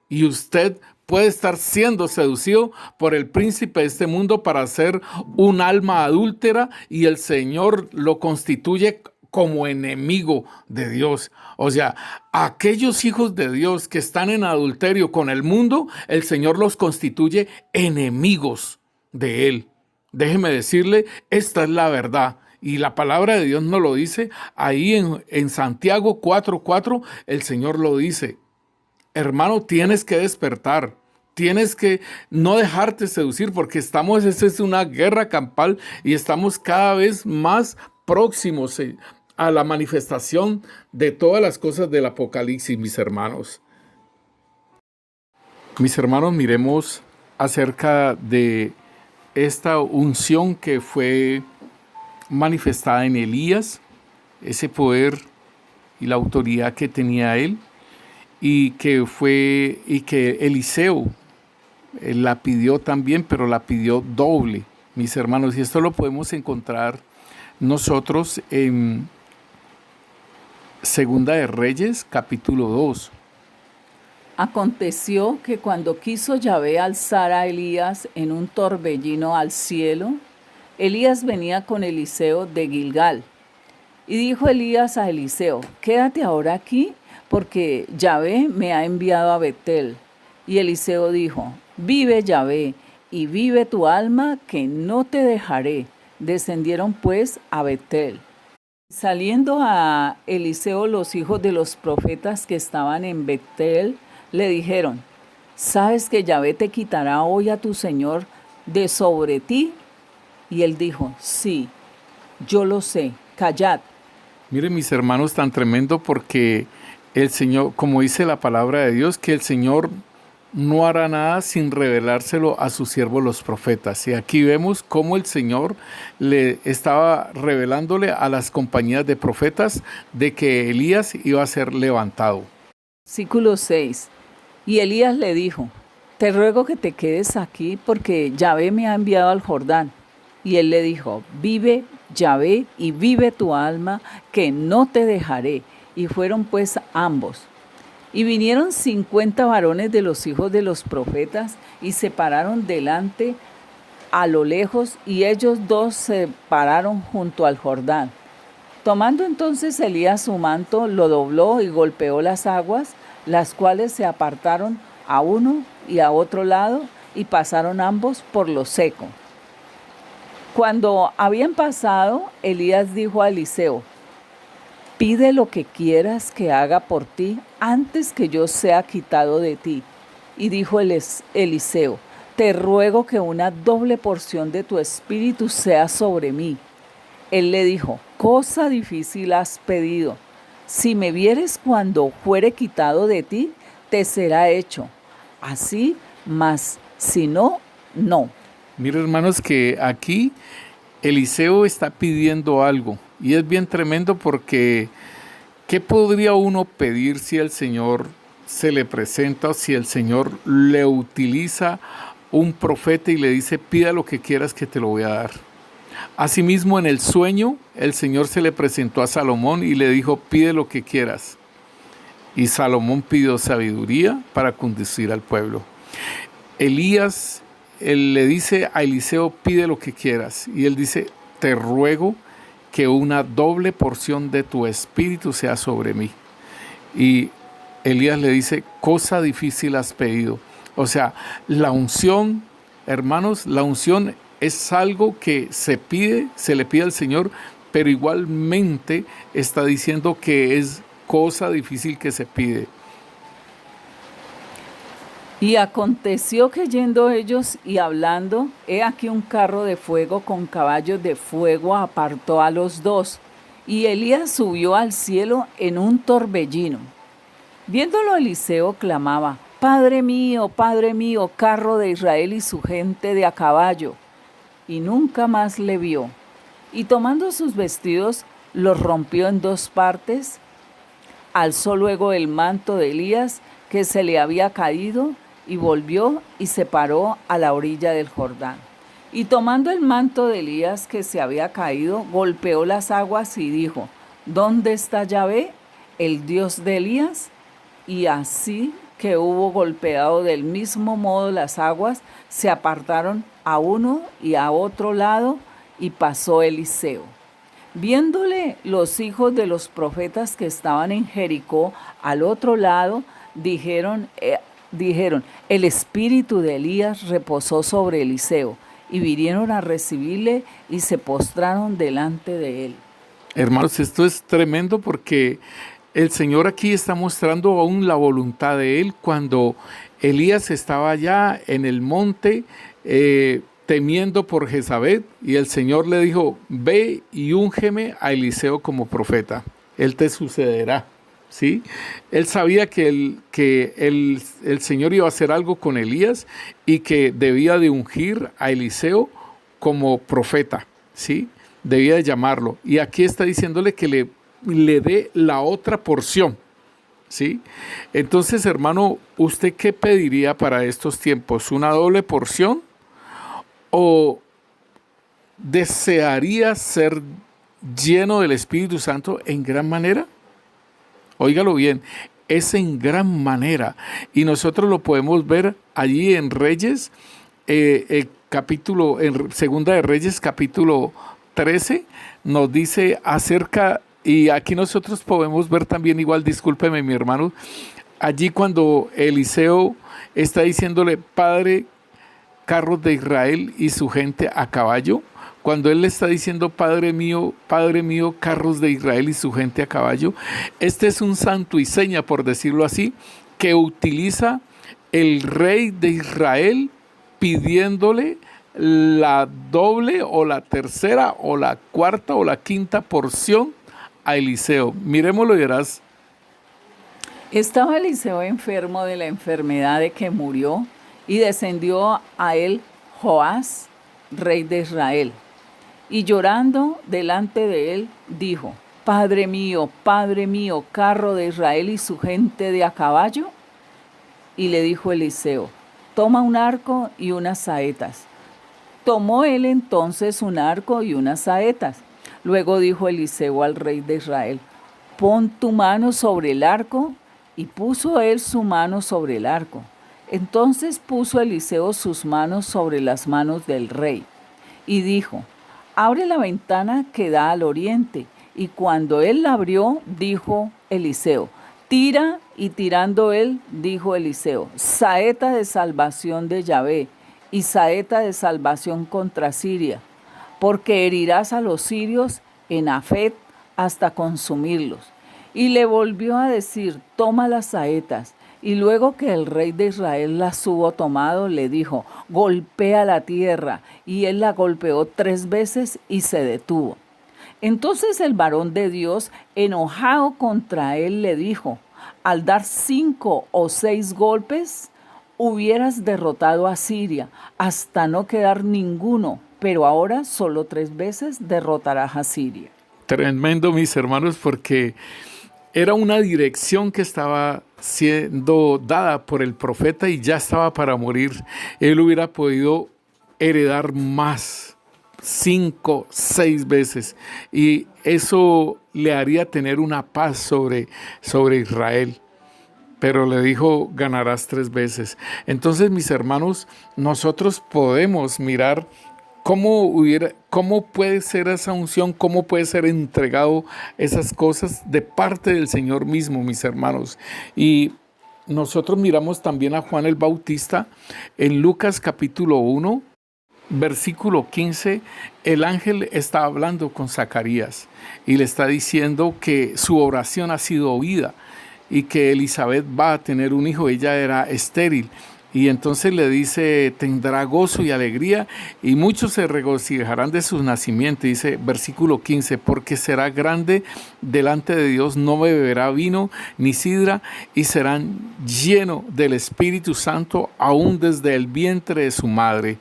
y usted puede estar siendo seducido por el príncipe de este mundo para ser un alma adúltera y el Señor lo constituye como enemigo de Dios. O sea, aquellos hijos de Dios que están en adulterio con el mundo, el Señor los constituye enemigos de Él. Déjeme decirle, esta es la verdad. Y la palabra de Dios nos lo dice ahí en Santiago 4:4, el Señor lo dice. Hermano, tienes que despertar, tienes que no dejarte seducir porque esta es una guerra campal y estamos cada vez más próximos a la manifestación de todas las cosas del Apocalipsis, mis hermanos. Mis hermanos, miremos acerca de esta unción que fue manifestada en Elías, ese poder y la autoridad que tenía él, y que Eliseo la pidió también, pero la pidió doble, mis hermanos, y esto lo podemos encontrar nosotros en Segunda de Reyes, capítulo 2. Aconteció que cuando quiso Yahvé alzar a Elías en un torbellino al cielo, Elías venía con Eliseo de Gilgal. Y dijo Elías a Eliseo, quédate ahora aquí, porque Yahvé me ha enviado a Betel. Y Eliseo dijo, vive Yahvé, y vive tu alma, que no te dejaré. Descendieron pues a Betel. Saliendo a Eliseo los hijos de los profetas que estaban en Betel, le dijeron, ¿sabes que Yahvé te quitará hoy a tu señor de sobre ti? Y él dijo, sí, yo lo sé, callad. Miren, mis hermanos, tan tremendo porque el Señor, como dice la palabra de Dios, que el Señor no hará nada sin revelárselo a sus siervos los profetas. Y aquí vemos cómo el Señor le estaba revelándole a las compañías de profetas de que Elías iba a ser levantado. Versículo 6. Y Elías le dijo, te ruego que te quedes aquí porque Yahvé me ha enviado al Jordán. Y él le dijo, vive Yahvé y vive tu alma, que no te dejaré. Y fueron pues ambos. Y vinieron 50 varones de los hijos de los profetas y se pararon delante a lo lejos, y ellos dos se pararon junto al Jordán. Tomando entonces Elías su manto, lo dobló y golpeó las aguas, las cuales se apartaron a uno y a otro lado, y pasaron ambos por lo seco. Cuando habían pasado, Elías dijo a Eliseo, pide lo que quieras que haga por ti antes que yo sea quitado de ti. Y dijo Eliseo, te ruego que una doble porción de tu espíritu sea sobre mí. Él le dijo, cosa difícil has pedido. Si me vieres cuando fuere quitado de ti, te será hecho. Así, mas si no, no. Mira, hermanos, que aquí Eliseo está pidiendo algo y es bien tremendo porque ¿qué podría uno pedir si el Señor se le presenta o si el Señor le utiliza un profeta y le dice, pida lo que quieras que te lo voy a dar? Asimismo, en el sueño, el Señor se le presentó a Salomón y le dijo, pide lo que quieras. Y Salomón pidió sabiduría para conducir al pueblo. Elías, él le dice a Eliseo, pide lo que quieras. Y él dice, te ruego que una doble porción de tu espíritu sea sobre mí. Y Elías le dice, cosa difícil has pedido. O sea, la unción, hermanos, la unción es algo que se le pide al Señor, pero igualmente está diciendo que es cosa difícil que se pide. Y aconteció que yendo ellos y hablando, he aquí un carro de fuego con caballos de fuego apartó a los dos, y Elías subió al cielo en un torbellino. Viéndolo Eliseo clamaba, Padre mío, carro de Israel y su gente de a caballo. Y nunca más le vio. Y tomando sus vestidos, los rompió en dos partes, alzó luego el manto de Elías que se le había caído, y volvió y se paró a la orilla del Jordán. Y tomando el manto de Elías que se había caído, golpeó las aguas y dijo, ¿dónde está Yahvé, el Dios de Elías? Y así que hubo golpeado del mismo modo las aguas, se apartaron a uno y a otro lado, y pasó Eliseo. Viéndole los hijos de los profetas que estaban en Jericó al otro lado, dijeron, el espíritu de Elías reposó sobre Eliseo, y vinieron a recibirle y se postraron delante de él. Hermanos, esto es tremendo porque el Señor aquí está mostrando aún la voluntad de Él cuando Elías estaba allá en el monte temiendo por Jezabel, y el Señor le dijo, ve y úngeme a Eliseo como profeta, él te sucederá. ¿Sí? Él sabía que el Señor iba a hacer algo con Elías y que debía de ungir a Eliseo como profeta, ¿sí? Debía de llamarlo. Y aquí está diciéndole que le dé la otra porción, ¿sí? Entonces, hermano, ¿usted qué pediría para estos tiempos? ¿Una doble porción? ¿O desearía ser lleno del Espíritu Santo en gran manera? Óigalo bien, es en gran manera. Y nosotros lo podemos ver allí en Reyes, en Segunda de Reyes, capítulo 13, nos dice acerca, y aquí nosotros podemos ver también igual, discúlpeme mi hermano, allí cuando Eliseo está diciéndole, Padre, carros de Israel y su gente a caballo. Cuando él le está diciendo, Padre mío, carros de Israel y su gente a caballo, este es un santo y seña, por decirlo así, que utiliza el rey de Israel pidiéndole la doble o la tercera o la cuarta o la quinta porción a Eliseo. Miremoslo y verás. Estaba Eliseo enfermo de la enfermedad de que murió, y descendió a él Joás, rey de Israel. Y llorando delante de él, dijo, Padre mío, carro de Israel y su gente de a caballo. Y le dijo Eliseo, toma un arco y unas saetas. Tomó él entonces un arco y unas saetas. Luego dijo Eliseo al rey de Israel, pon tu mano sobre el arco. Y puso él su mano sobre el arco. Entonces puso Eliseo sus manos sobre las manos del rey. Y dijo, abre la ventana que da al oriente. Y cuando él la abrió, dijo Eliseo, tira. Y tirando él, dijo Eliseo, saeta de salvación de Yahvé y saeta de salvación contra Siria, porque herirás a los sirios en Afet hasta consumirlos. Y le volvió a decir, toma las saetas. Y luego que el rey de Israel las hubo tomado, le dijo, golpea la tierra. Y él la golpeó 3 veces y se detuvo. Entonces el varón de Dios, enojado contra él, le dijo, al dar 5 o 6 golpes, hubieras derrotado a Siria, hasta no quedar ninguno, pero ahora solo 3 veces derrotarás a Siria. Tremendo, mis hermanos, porque era una dirección que estaba siendo dada por el profeta y ya estaba para morir. Él hubiera podido heredar más, 5, 6 veces, y eso le haría tener una paz sobre Israel. Pero le dijo, ganarás 3 veces. Entonces, mis hermanos, nosotros podemos mirar cómo puede ser esa unción, cómo puede ser entregado esas cosas de parte del Señor mismo, mis hermanos. Y nosotros miramos también a Juan el Bautista en Lucas capítulo 1, versículo 15. El ángel está hablando con Zacarías y le está diciendo que su oración ha sido oída y que Elizabeth va a tener un hijo. Ella era estéril. Y entonces le dice, tendrá gozo y alegría, y muchos se regocijarán de su nacimiento. Dice, versículo 15, porque será grande delante de Dios, no beberá vino ni sidra, y serán llenos del Espíritu Santo, aún desde el vientre de su madre.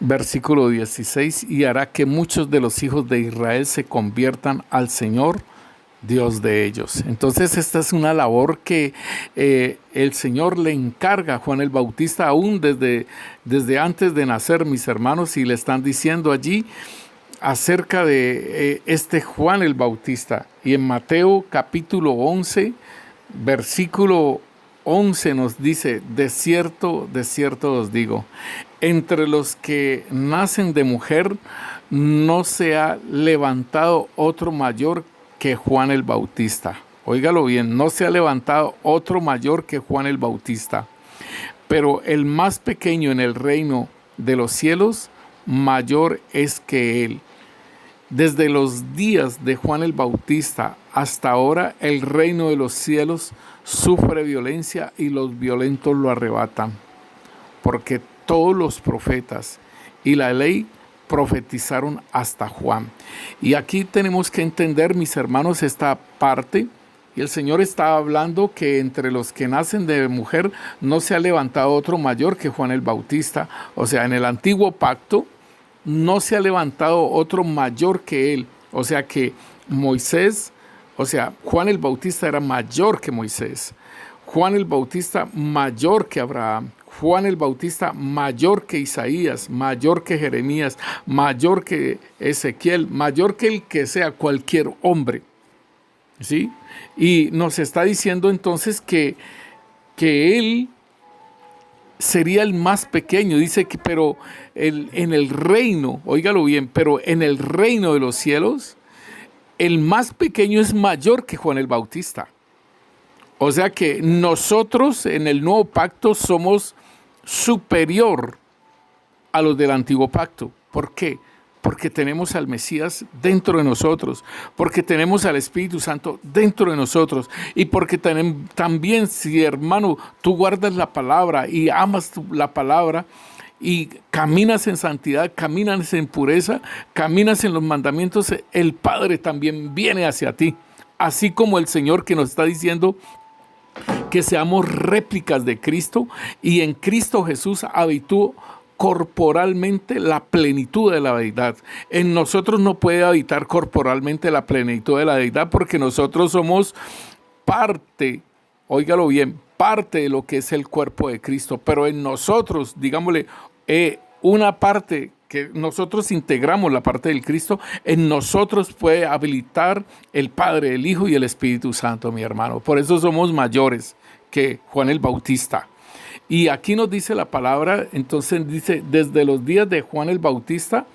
Versículo 16, y hará que muchos de los hijos de Israel se conviertan al Señor, Dios de ellos. Entonces esta es una labor que el Señor le encarga a Juan el Bautista aún desde antes de nacer, mis hermanos, y le están diciendo allí acerca de este Juan el Bautista. Y en Mateo capítulo 11, versículo 11 nos dice, de cierto os digo, entre los que nacen de mujer no se ha levantado otro mayor que Juan el Bautista. Óigalo bien, no se ha levantado otro mayor que Juan el Bautista. Pero el más pequeño en el reino de los cielos, mayor es que él. Desde los días de Juan el Bautista hasta ahora, el reino de los cielos sufre violencia y los violentos lo arrebatan. Porque todos los profetas y la ley profetizaron hasta Juan. Y aquí tenemos que entender, mis hermanos, esta parte. Y el Señor está hablando que entre los que nacen de mujer no se ha levantado otro mayor que Juan el Bautista. O sea, en el antiguo pacto no se ha levantado otro mayor que él. O sea que Moisés, o sea, Juan el Bautista era mayor que Moisés. Juan el Bautista mayor que Abraham. Juan el Bautista mayor que Isaías, mayor que Jeremías, mayor que Ezequiel, mayor que el que sea cualquier hombre. ¿Sí? Y nos está diciendo entonces que él sería el más pequeño. Dice que, pero en el reino, óigalo bien, pero en el reino de los cielos, el más pequeño es mayor que Juan el Bautista. O sea que nosotros en el nuevo pacto somos superior a los del antiguo pacto. ¿Por qué? Porque tenemos al Mesías dentro de nosotros, porque tenemos al Espíritu Santo dentro de nosotros, y porque también, si hermano, tú guardas la palabra y amas la palabra y caminas en santidad, caminas en pureza, caminas en los mandamientos, el Padre también viene hacia ti, así como el Señor que nos está diciendo que seamos réplicas de Cristo, y en Cristo Jesús habitó corporalmente la plenitud de la deidad. En nosotros no puede habitar corporalmente la plenitud de la deidad, porque nosotros somos parte, óigalo bien, parte de lo que es el cuerpo de Cristo, pero en nosotros, digámosle, una parte que nosotros integramos, la parte del Cristo, en nosotros puede habilitar el Padre, el Hijo y el Espíritu Santo, mi hermano. Por eso somos mayores que Juan el Bautista. Y aquí nos dice la palabra, entonces dice, desde los días de Juan el Bautista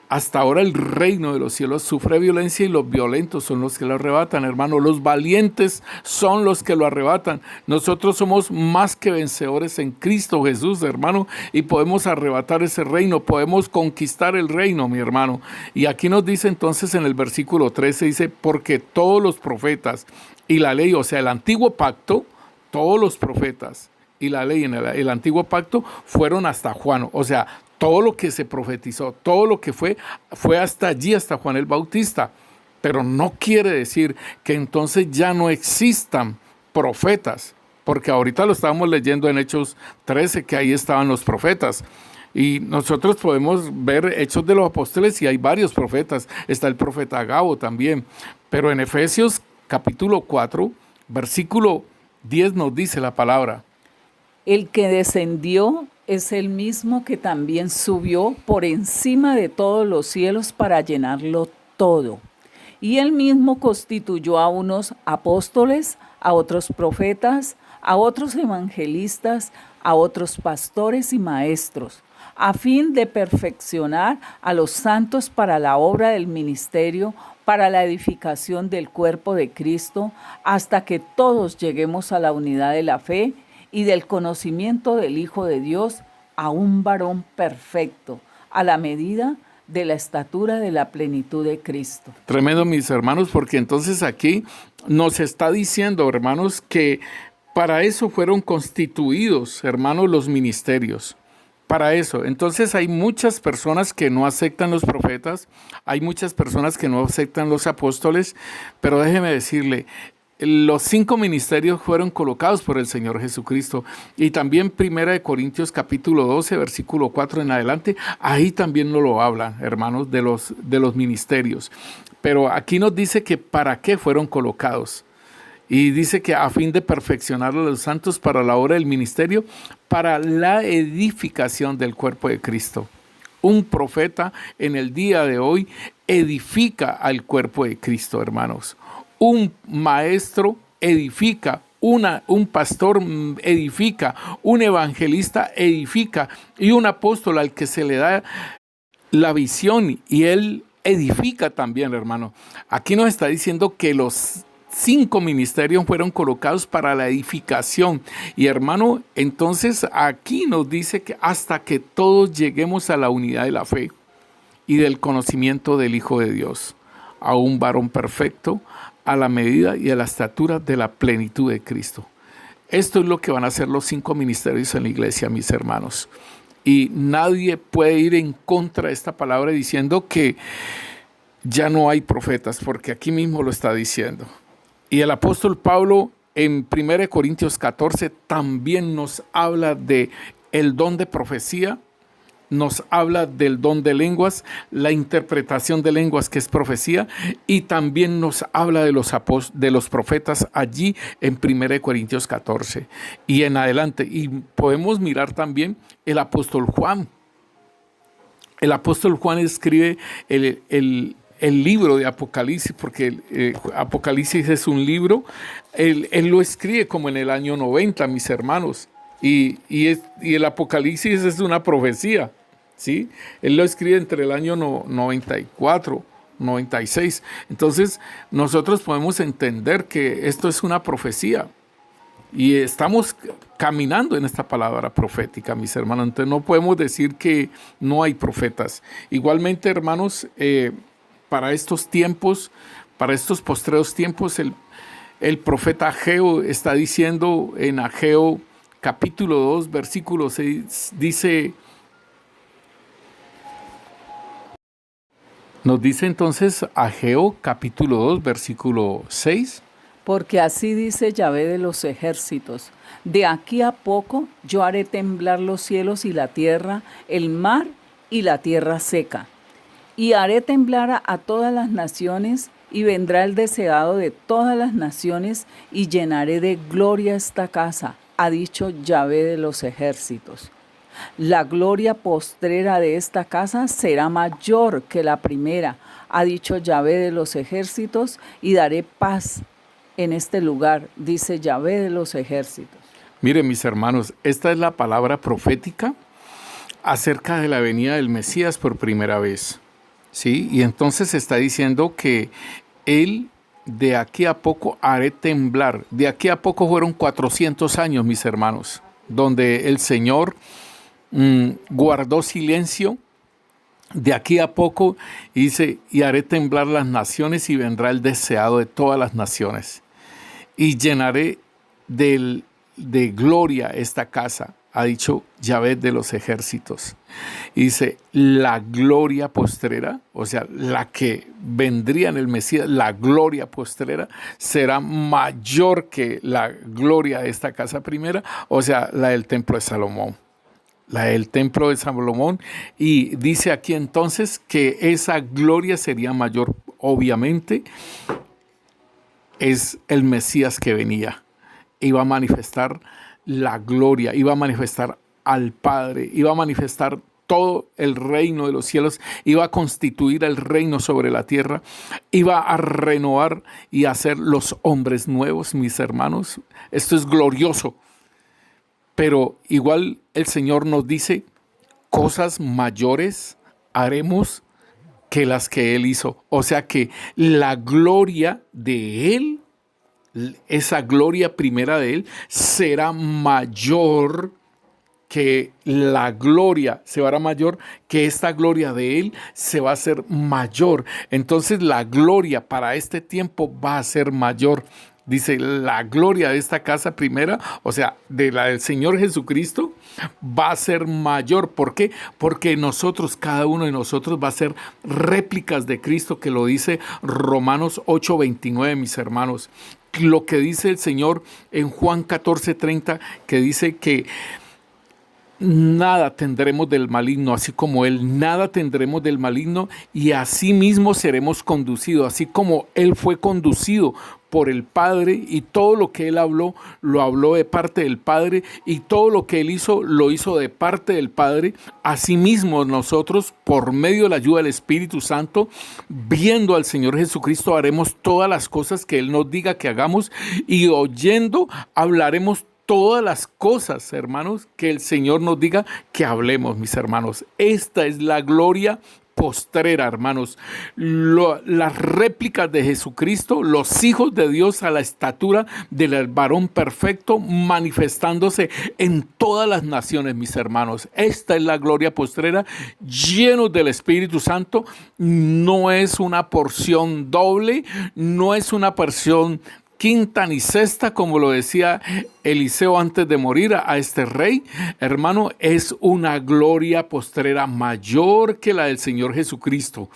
Hasta ahora el reino de los cielos sufre violencia y los violentos son los que lo arrebatan, hermano. Los valientes son los que lo arrebatan. Nosotros somos más que vencedores en Cristo Jesús, hermano, y podemos arrebatar ese reino, podemos conquistar el reino, mi hermano. Y aquí nos dice entonces en el versículo 13, dice, porque todos los profetas y la ley, o sea, el antiguo pacto, todos los profetas y la ley en el antiguo pacto fueron hasta Juan, o sea, todo lo que se profetizó, todo lo que fue hasta allí, hasta Juan el Bautista. Pero no quiere decir que entonces ya no existan profetas, porque ahorita lo estábamos leyendo en Hechos 13, que ahí estaban los profetas. Y nosotros podemos ver Hechos de los Apóstoles y hay varios profetas. Está el profeta Agabo también. Pero en Efesios capítulo 4, versículo 10 nos dice la palabra. El que descendió es el mismo que también subió por encima de todos los cielos para llenarlo todo. Y él mismo constituyó a unos apóstoles, a otros profetas, a otros evangelistas, a otros pastores y maestros, a fin de perfeccionar a los santos para la obra del ministerio, para la edificación del cuerpo de Cristo, hasta que todos lleguemos a la unidad de la fe y del conocimiento del Hijo de Dios, a un varón perfecto, a la medida de la estatura de la plenitud de Cristo. Tremendo, mis hermanos, porque entonces aquí nos está diciendo, hermanos, que para eso fueron constituidos, hermanos, los ministerios. Para eso. Entonces hay muchas personas que no aceptan los profetas, hay muchas personas que no aceptan los apóstoles, pero déjeme decirle, los 5 ministerios fueron colocados por el Señor Jesucristo. Y también 1 Corintios capítulo 12, versículo 4 en adelante, ahí también nos lo hablan, hermanos, de los ministerios. Pero aquí nos dice que para qué fueron colocados. Y dice que a fin de perfeccionar a los santos para la obra del ministerio, para la edificación del cuerpo de Cristo. Un profeta en el día de hoy edifica al cuerpo de Cristo, hermanos. Un maestro edifica, un pastor edifica, un evangelista edifica y un apóstol al que se le da la visión y él edifica también, hermano. Aquí nos está diciendo que los 5 ministerios fueron colocados para la edificación. Y hermano, entonces aquí nos dice que hasta que todos lleguemos a la unidad de la fe y del conocimiento del Hijo de Dios, a un varón perfecto, a la medida y a la estatura de la plenitud de Cristo. Esto es lo que van a hacer los 5 ministerios en la iglesia, mis hermanos. Y nadie puede ir en contra de esta palabra diciendo que ya no hay profetas, porque aquí mismo lo está diciendo. Y el apóstol Pablo en 1 Corintios 14 también nos habla de el don de profecía, nos habla del don de lenguas, la interpretación de lenguas que es profecía, y también nos habla de los profetas allí en 1 Corintios 14 y en adelante. Y podemos mirar también el apóstol Juan. El apóstol Juan escribe el libro de Apocalipsis, porque Apocalipsis es un libro, él lo escribe como en el año 90, mis hermanos, y el Apocalipsis es una profecía, ¿sí? Él lo escribe entre el año 94, 96, entonces nosotros podemos entender que esto es una profecía, y estamos caminando en esta palabra profética, mis hermanos, entonces no podemos decir que no hay profetas. Igualmente, hermanos, para estos tiempos, para estos postreros tiempos, el profeta Ageo está diciendo en Ageo capítulo 2, versículo 6, nos dice entonces Ageo capítulo 2, versículo 6. Porque así dice Yahvé de los ejércitos: de aquí a poco yo haré temblar los cielos y la tierra, el mar y la tierra seca. Y haré temblar a todas las naciones, y vendrá el deseado de todas las naciones, y llenaré de gloria esta casa, ha dicho Yahvé de los ejércitos. La gloria postrera de esta casa será mayor que la primera, ha dicho Yahvé de los ejércitos, y daré paz en este lugar, dice Yahvé de los ejércitos. Miren, mis hermanos, esta es la palabra profética acerca de la venida del Mesías por primera vez. ¿sí? Y entonces está diciendo que Él de aquí a poco haré temblar. De aquí a poco fueron 400 años, mis hermanos, donde el Señor guardó silencio. De aquí a poco dice, y haré temblar las naciones y vendrá el deseado de todas las naciones. Y llenaré de gloria esta casa, ha dicho Yahvé de los ejércitos. Y dice, la gloria postrera, o sea, la que vendría en el Mesías, la gloria postrera, será mayor que la gloria de esta casa primera, o sea, la del templo de Salomón. La del templo de Salomón. Y dice aquí entonces que esa gloria sería mayor, obviamente, es el Mesías que venía. Iba a manifestar la gloria, iba a manifestar al Padre, iba a manifestar todo el reino de los cielos, iba a constituir el reino sobre la tierra, iba a renovar y hacer los hombres nuevos, mis hermanos. Esto es glorioso. Pero igual el Señor nos dice, cosas mayores haremos que las que Él hizo. O sea que la gloria de Él, esa gloria primera de Él, será mayor que la gloria, se hará mayor, que esta gloria de Él se va a hacer mayor. Entonces la gloria para este tiempo va a ser mayor. Dice, la gloria de esta casa primera, o sea, de la del Señor Jesucristo, va a ser mayor. ¿Por qué? Porque nosotros, cada uno de nosotros va a ser réplicas de Cristo, que lo dice Romanos 8:29, mis hermanos. Lo que dice el Señor en Juan 14:30, que dice que nada tendremos del maligno, así como Él, nada tendremos del maligno, y así mismo seremos conducidos, así como Él fue conducido por el Padre, y todo lo que Él habló, lo habló de parte del Padre, y todo lo que Él hizo, lo hizo de parte del Padre. Asimismo nosotros, por medio de la ayuda del Espíritu Santo, viendo al Señor Jesucristo, haremos todas las cosas que Él nos diga que hagamos, y oyendo hablaremos todas las cosas, hermanos, que el Señor nos diga que hablemos, mis hermanos. Esta es la gloria postrera, hermanos. Las réplicas de Jesucristo, los hijos de Dios a la estatura del varón perfecto, manifestándose en todas las naciones, mis hermanos. Esta es la gloria postrera, llenos del Espíritu Santo. No es una porción doble, no es una porción quinta ni sexta, como lo decía Eliseo antes de morir a este rey. Hermano, es una gloria postrera mayor que la del Señor Jesucristo.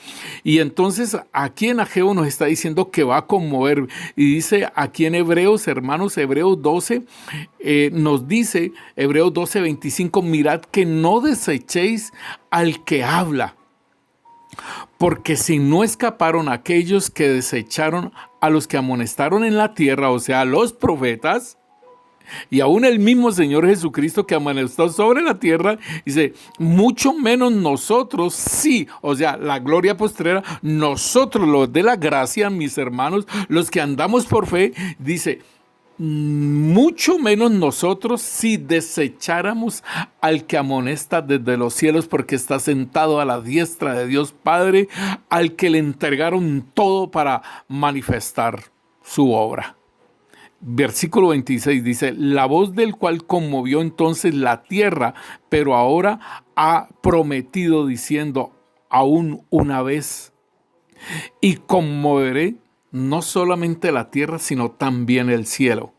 Y entonces aquí en Ageo nos está diciendo que va a conmover. Y dice aquí en Hebreos, hermanos, Hebreos 12, nos dice, Hebreos 12:25, mirad que no desechéis al que habla. Porque si no escaparon aquellos que desecharon a los que amonestaron en la tierra, o sea, a los profetas, y aún el mismo Señor Jesucristo que amonestó sobre la tierra, dice, mucho menos nosotros, sí, o sea, la gloria postrera, nosotros los de la gracia, mis hermanos, los que andamos por fe, dice, mucho menos nosotros si desecháramos al que amonesta desde los cielos, porque está sentado a la diestra de Dios Padre, al que le entregaron todo para manifestar su obra. Versículo 26 dice, la voz del cual conmovió entonces la tierra, pero ahora ha prometido diciendo, aún una vez, y conmoveré no solamente la tierra, sino también el cielo.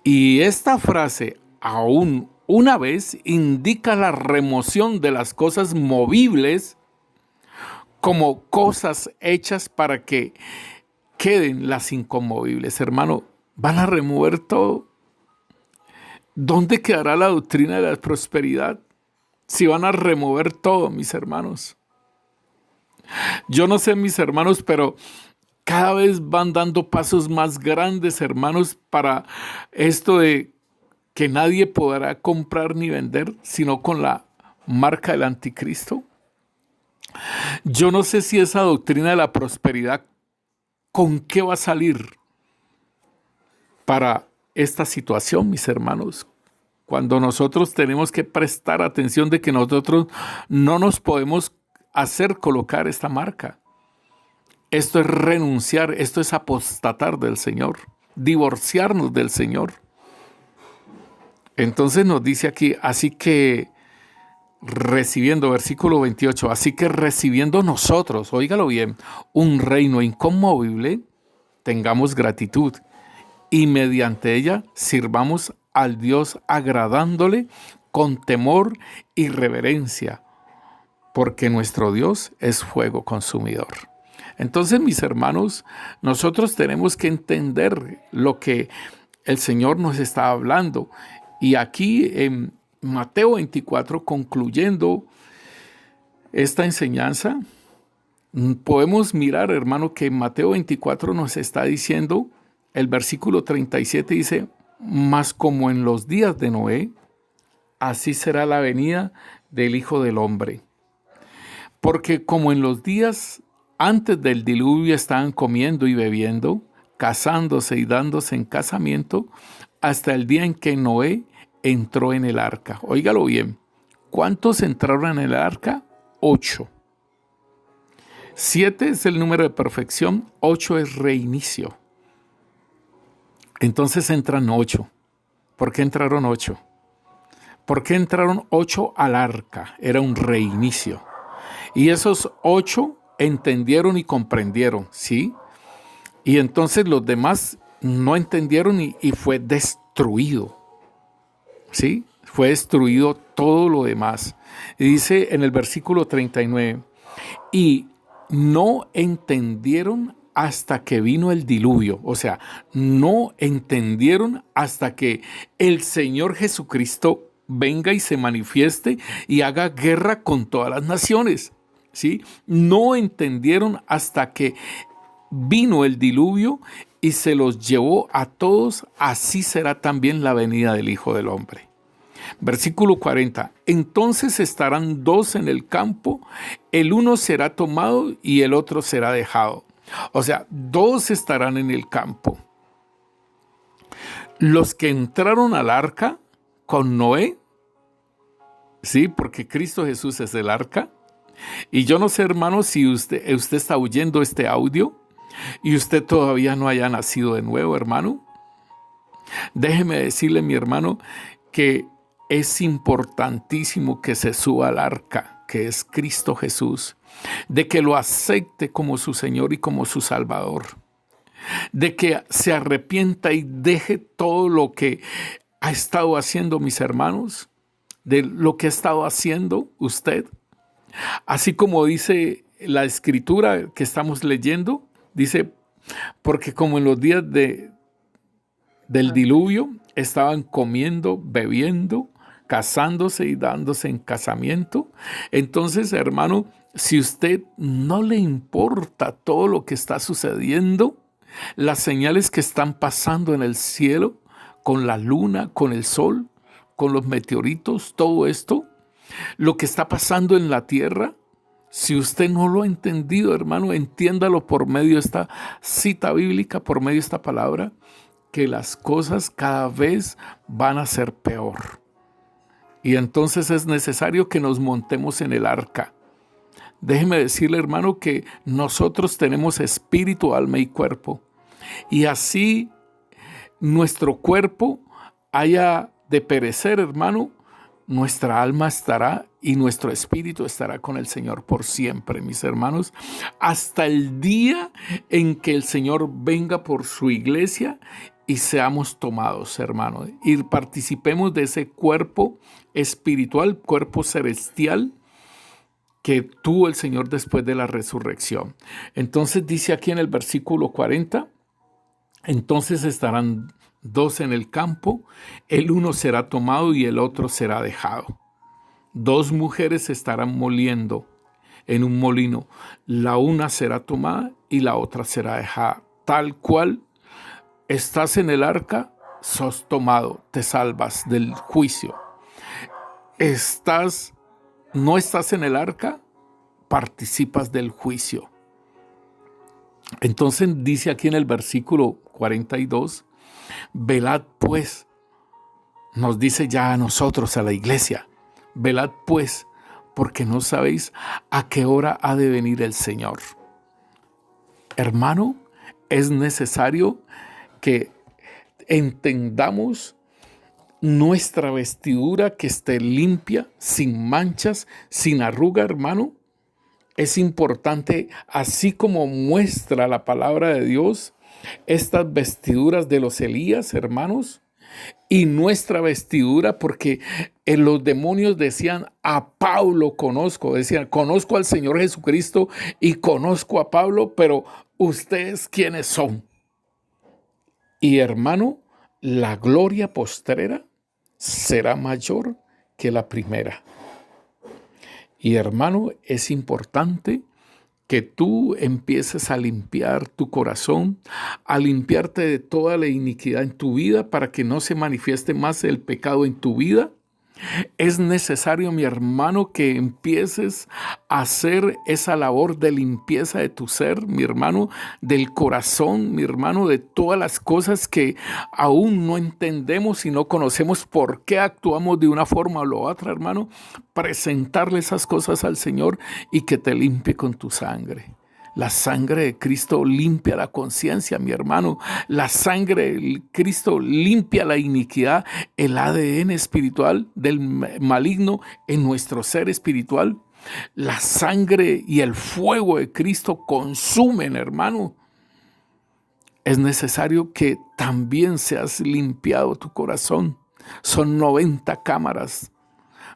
Y esta frase, aún una vez, indica la remoción de las cosas movibles como cosas hechas para que queden las inconmovibles. Hermano, van a remover todo. ¿Dónde quedará la doctrina de la prosperidad si van a remover todo, mis hermanos? Yo no sé, mis hermanos, pero cada vez van dando pasos más grandes, hermanos, para esto de que nadie podrá comprar ni vender, sino con la marca del anticristo. Yo no sé si esa doctrina de la prosperidad, ¿con qué va a salir para esta situación, mis hermanos? Cuando nosotros tenemos que prestar atención de que nosotros no nos podemos hacer colocar esta marca. Esto es renunciar, esto es apostatar del Señor, divorciarnos del Señor. Entonces nos dice aquí, así que recibiendo, versículo 28, así que recibiendo nosotros, óigalo bien, un reino inconmovible, tengamos gratitud y mediante ella sirvamos al Dios agradándole con temor y reverencia, porque nuestro Dios es fuego consumidor. Entonces, mis hermanos, nosotros tenemos que entender lo que el Señor nos está hablando. Y aquí en Mateo 24, concluyendo esta enseñanza, podemos mirar, hermano, que en Mateo 24 nos está diciendo, el versículo 37 dice, mas como en los días de Noé, así será la venida del Hijo del Hombre. Porque como en los días antes del diluvio estaban comiendo y bebiendo, casándose y dándose en casamiento, hasta el día en que Noé entró en el arca. Óigalo bien. ¿Cuántos entraron en el arca? 8. 7 es el número de perfección, 8 es reinicio. Entonces entran 8. ¿Por qué entraron 8? ¿Por qué entraron 8 al arca? Era un reinicio. Y esos 8 entendieron y comprendieron, ¿sí? Y entonces los demás no entendieron y fue destruido, ¿sí? Fue destruido todo lo demás. Y dice en el versículo 39, y no entendieron hasta que vino el diluvio. O sea, no entendieron hasta que el Señor Jesucristo venga y se manifieste y haga guerra con todas las naciones, ¿sí? No entendieron hasta que vino el diluvio y se los llevó a todos. Así será también la venida del Hijo del Hombre. Versículo 40. Entonces estarán 2 en el campo, el uno será tomado y el otro será dejado. O sea, 2 estarán en el campo. Los que entraron al arca con Noé, sí, porque Cristo Jesús es el arca. Y yo no sé, hermano, si usted está oyendo este audio y usted todavía no haya nacido de nuevo, hermano. Déjeme decirle, mi hermano, que es importantísimo que se suba al arca, que es Cristo Jesús, de que lo acepte como su Señor y como su Salvador, de que se arrepienta y deje todo lo que ha estado haciendo, mis hermanos, de lo que ha estado haciendo usted. Así como dice la escritura que estamos leyendo, dice, porque como en los días del diluvio estaban comiendo, bebiendo, casándose y dándose en casamiento. Entonces, hermano, si usted no le importa todo lo que está sucediendo, las señales que están pasando en el cielo, con la luna, con el sol, con los meteoritos, todo esto, lo que está pasando en la tierra, si usted no lo ha entendido, hermano, entiéndalo por medio de esta cita bíblica, por medio de esta palabra, que las cosas cada vez van a ser peor. Y entonces es necesario que nos montemos en el arca. Déjeme decirle, hermano, que nosotros tenemos espíritu, alma y cuerpo. Y así nuestro cuerpo haya de perecer, hermano, nuestra alma estará y nuestro espíritu estará con el Señor por siempre, mis hermanos, hasta el día en que el Señor venga por su iglesia y seamos tomados, hermano, y participemos de ese cuerpo espiritual, cuerpo celestial que tuvo el Señor después de la resurrección. Entonces dice aquí en el versículo 40, entonces estarán 2 en el campo, el uno será tomado y el otro será dejado. 2 mujeres estarán moliendo en un molino, la una será tomada y la otra será dejada. Tal cual estás en el arca, sos tomado, te salvas del juicio. No estás en el arca, participas del juicio. Entonces dice aquí en el versículo 42, velad pues, nos dice ya a nosotros, a la iglesia, velad pues, porque no sabéis a qué hora ha de venir el Señor. Hermano, es necesario que entendamos nuestra vestidura, que esté limpia, sin manchas, sin arruga, hermano. Es importante, así como muestra la palabra de Dios, estas vestiduras de los Elías, hermanos, y nuestra vestidura, porque los demonios decían: a Pablo conozco, decían: conozco al Señor Jesucristo y conozco a Pablo, pero ¿ustedes quiénes son? Y hermano, la gloria postrera será mayor que la primera. Y hermano, es importante que tú empieces a limpiar tu corazón, a limpiarte de toda la iniquidad en tu vida para que no se manifieste más el pecado en tu vida. Es necesario, mi hermano, que empieces a hacer esa labor de limpieza de tu ser, mi hermano, del corazón, mi hermano, de todas las cosas que aún no entendemos y no conocemos por qué actuamos de una forma o la otra, hermano. Presentarle esas cosas al Señor y que te limpie con tu sangre. La sangre de Cristo limpia la conciencia, mi hermano. La sangre de Cristo limpia la iniquidad, el ADN espiritual del maligno en nuestro ser espiritual. La sangre y el fuego de Cristo consumen, hermano. Es necesario que también seas limpiado tu corazón. Son 90 cámaras.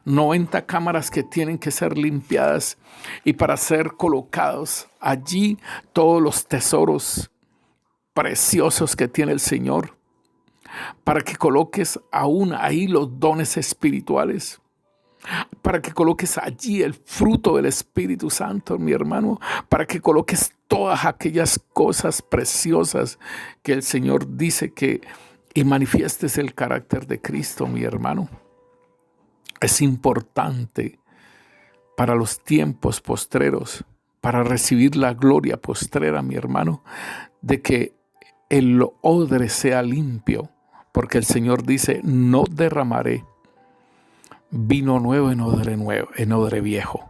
90 cámaras que tienen que ser limpiadas y para ser colocados allí todos los tesoros preciosos que tiene el Señor, para que coloques aún ahí los dones espirituales, para que coloques allí el fruto del Espíritu Santo, mi hermano, para que coloques todas aquellas cosas preciosas que el Señor dice que y manifiestes el carácter de Cristo, mi hermano. Es importante para los tiempos postreros, para recibir la gloria postrera, mi hermano, de que el odre sea limpio, porque el Señor dice: no derramaré vino nuevo, en odre viejo.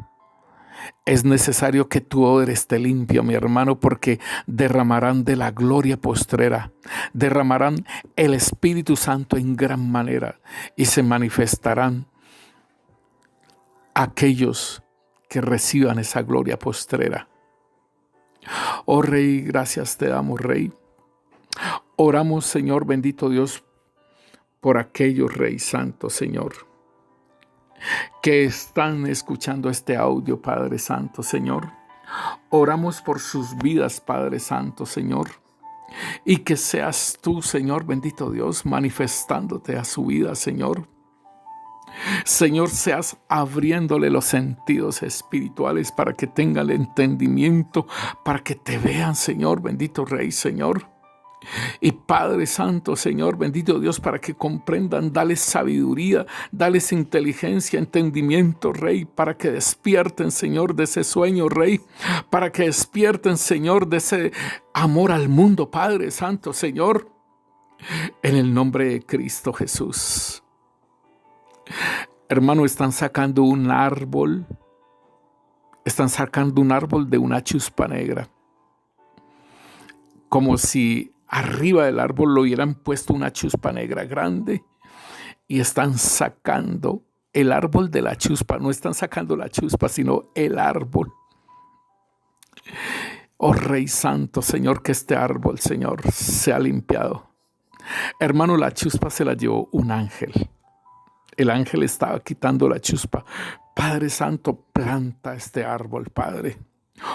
Es necesario que tu odre esté limpio, mi hermano, porque derramarán de la gloria postrera, derramarán el Espíritu Santo en gran manera y se manifestarán aquellos que reciban esa gloria postrera. Oh Rey, gracias te damos, Rey. Oramos, Señor, bendito Dios, por aquellos, Rey Santo, Señor, que están escuchando este audio, Padre Santo, Señor. Oramos por sus vidas, Padre Santo, Señor, y que seas tú, Señor, bendito Dios, manifestándote a su vida, Señor. Señor, seas abriéndole los sentidos espirituales para que tengan el entendimiento, para que te vean, Señor, bendito Rey, Señor. Y Padre Santo, Señor, bendito Dios, para que comprendan, dales sabiduría, dales inteligencia, entendimiento, Rey, para que despierten, Señor, de ese sueño, Rey, para que despierten, Señor, de ese amor al mundo, Padre Santo, Señor, en el nombre de Cristo Jesús. Hermano, están sacando un árbol de una chuspa negra, como si arriba del árbol lo hubieran puesto una chuspa negra grande, y están sacando el árbol de la chuspa. No están sacando la chuspa, sino el árbol. Oh Rey Santo, Señor, que este árbol, Señor, sea limpiado. Hermano, la chuspa se la llevó un ángel. El ángel estaba quitando la chuspa. Padre Santo, planta este árbol, Padre,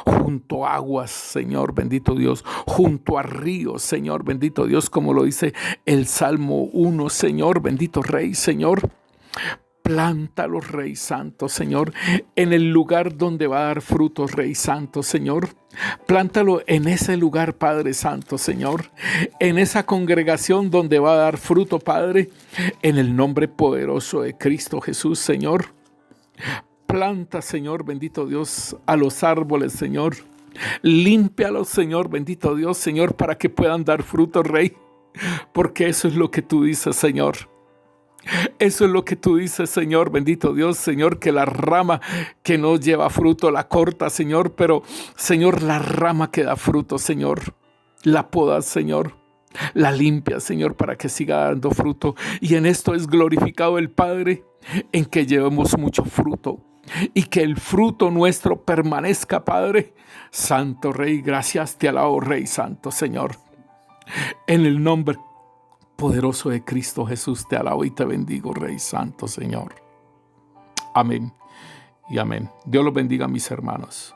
junto a aguas, Señor, bendito Dios, junto a ríos, Señor, bendito Dios, como lo dice el Salmo 1, Señor, bendito Rey, Señor. Plántalo, Rey Santo, Señor, en el lugar donde va a dar frutos, Rey Santo, Señor. Plántalo en ese lugar, Padre Santo, Señor, en esa congregación donde va a dar fruto, Padre, en el nombre poderoso de Cristo Jesús, Señor. Planta, Señor, bendito Dios, a los árboles, Señor. Límpialos, Señor, bendito Dios, Señor, para que puedan dar fruto, Rey, porque eso es lo que tú dices, Señor. Eso es lo que tú dices, Señor, bendito Dios, Señor, que la rama que no lleva fruto la corta, Señor, pero, Señor, la rama que da fruto, Señor, la podas, Señor, la limpias, Señor, para que siga dando fruto. Y en esto es glorificado el Padre, en que llevemos mucho fruto y que el fruto nuestro permanezca, Padre. Santo Rey, gracias, te alabo, Rey Santo, Señor. En el nombre poderoso de Cristo Jesús, te alabo y te bendigo, Rey Santo, Señor. Amén y amén. Dios los bendiga, mis hermanos.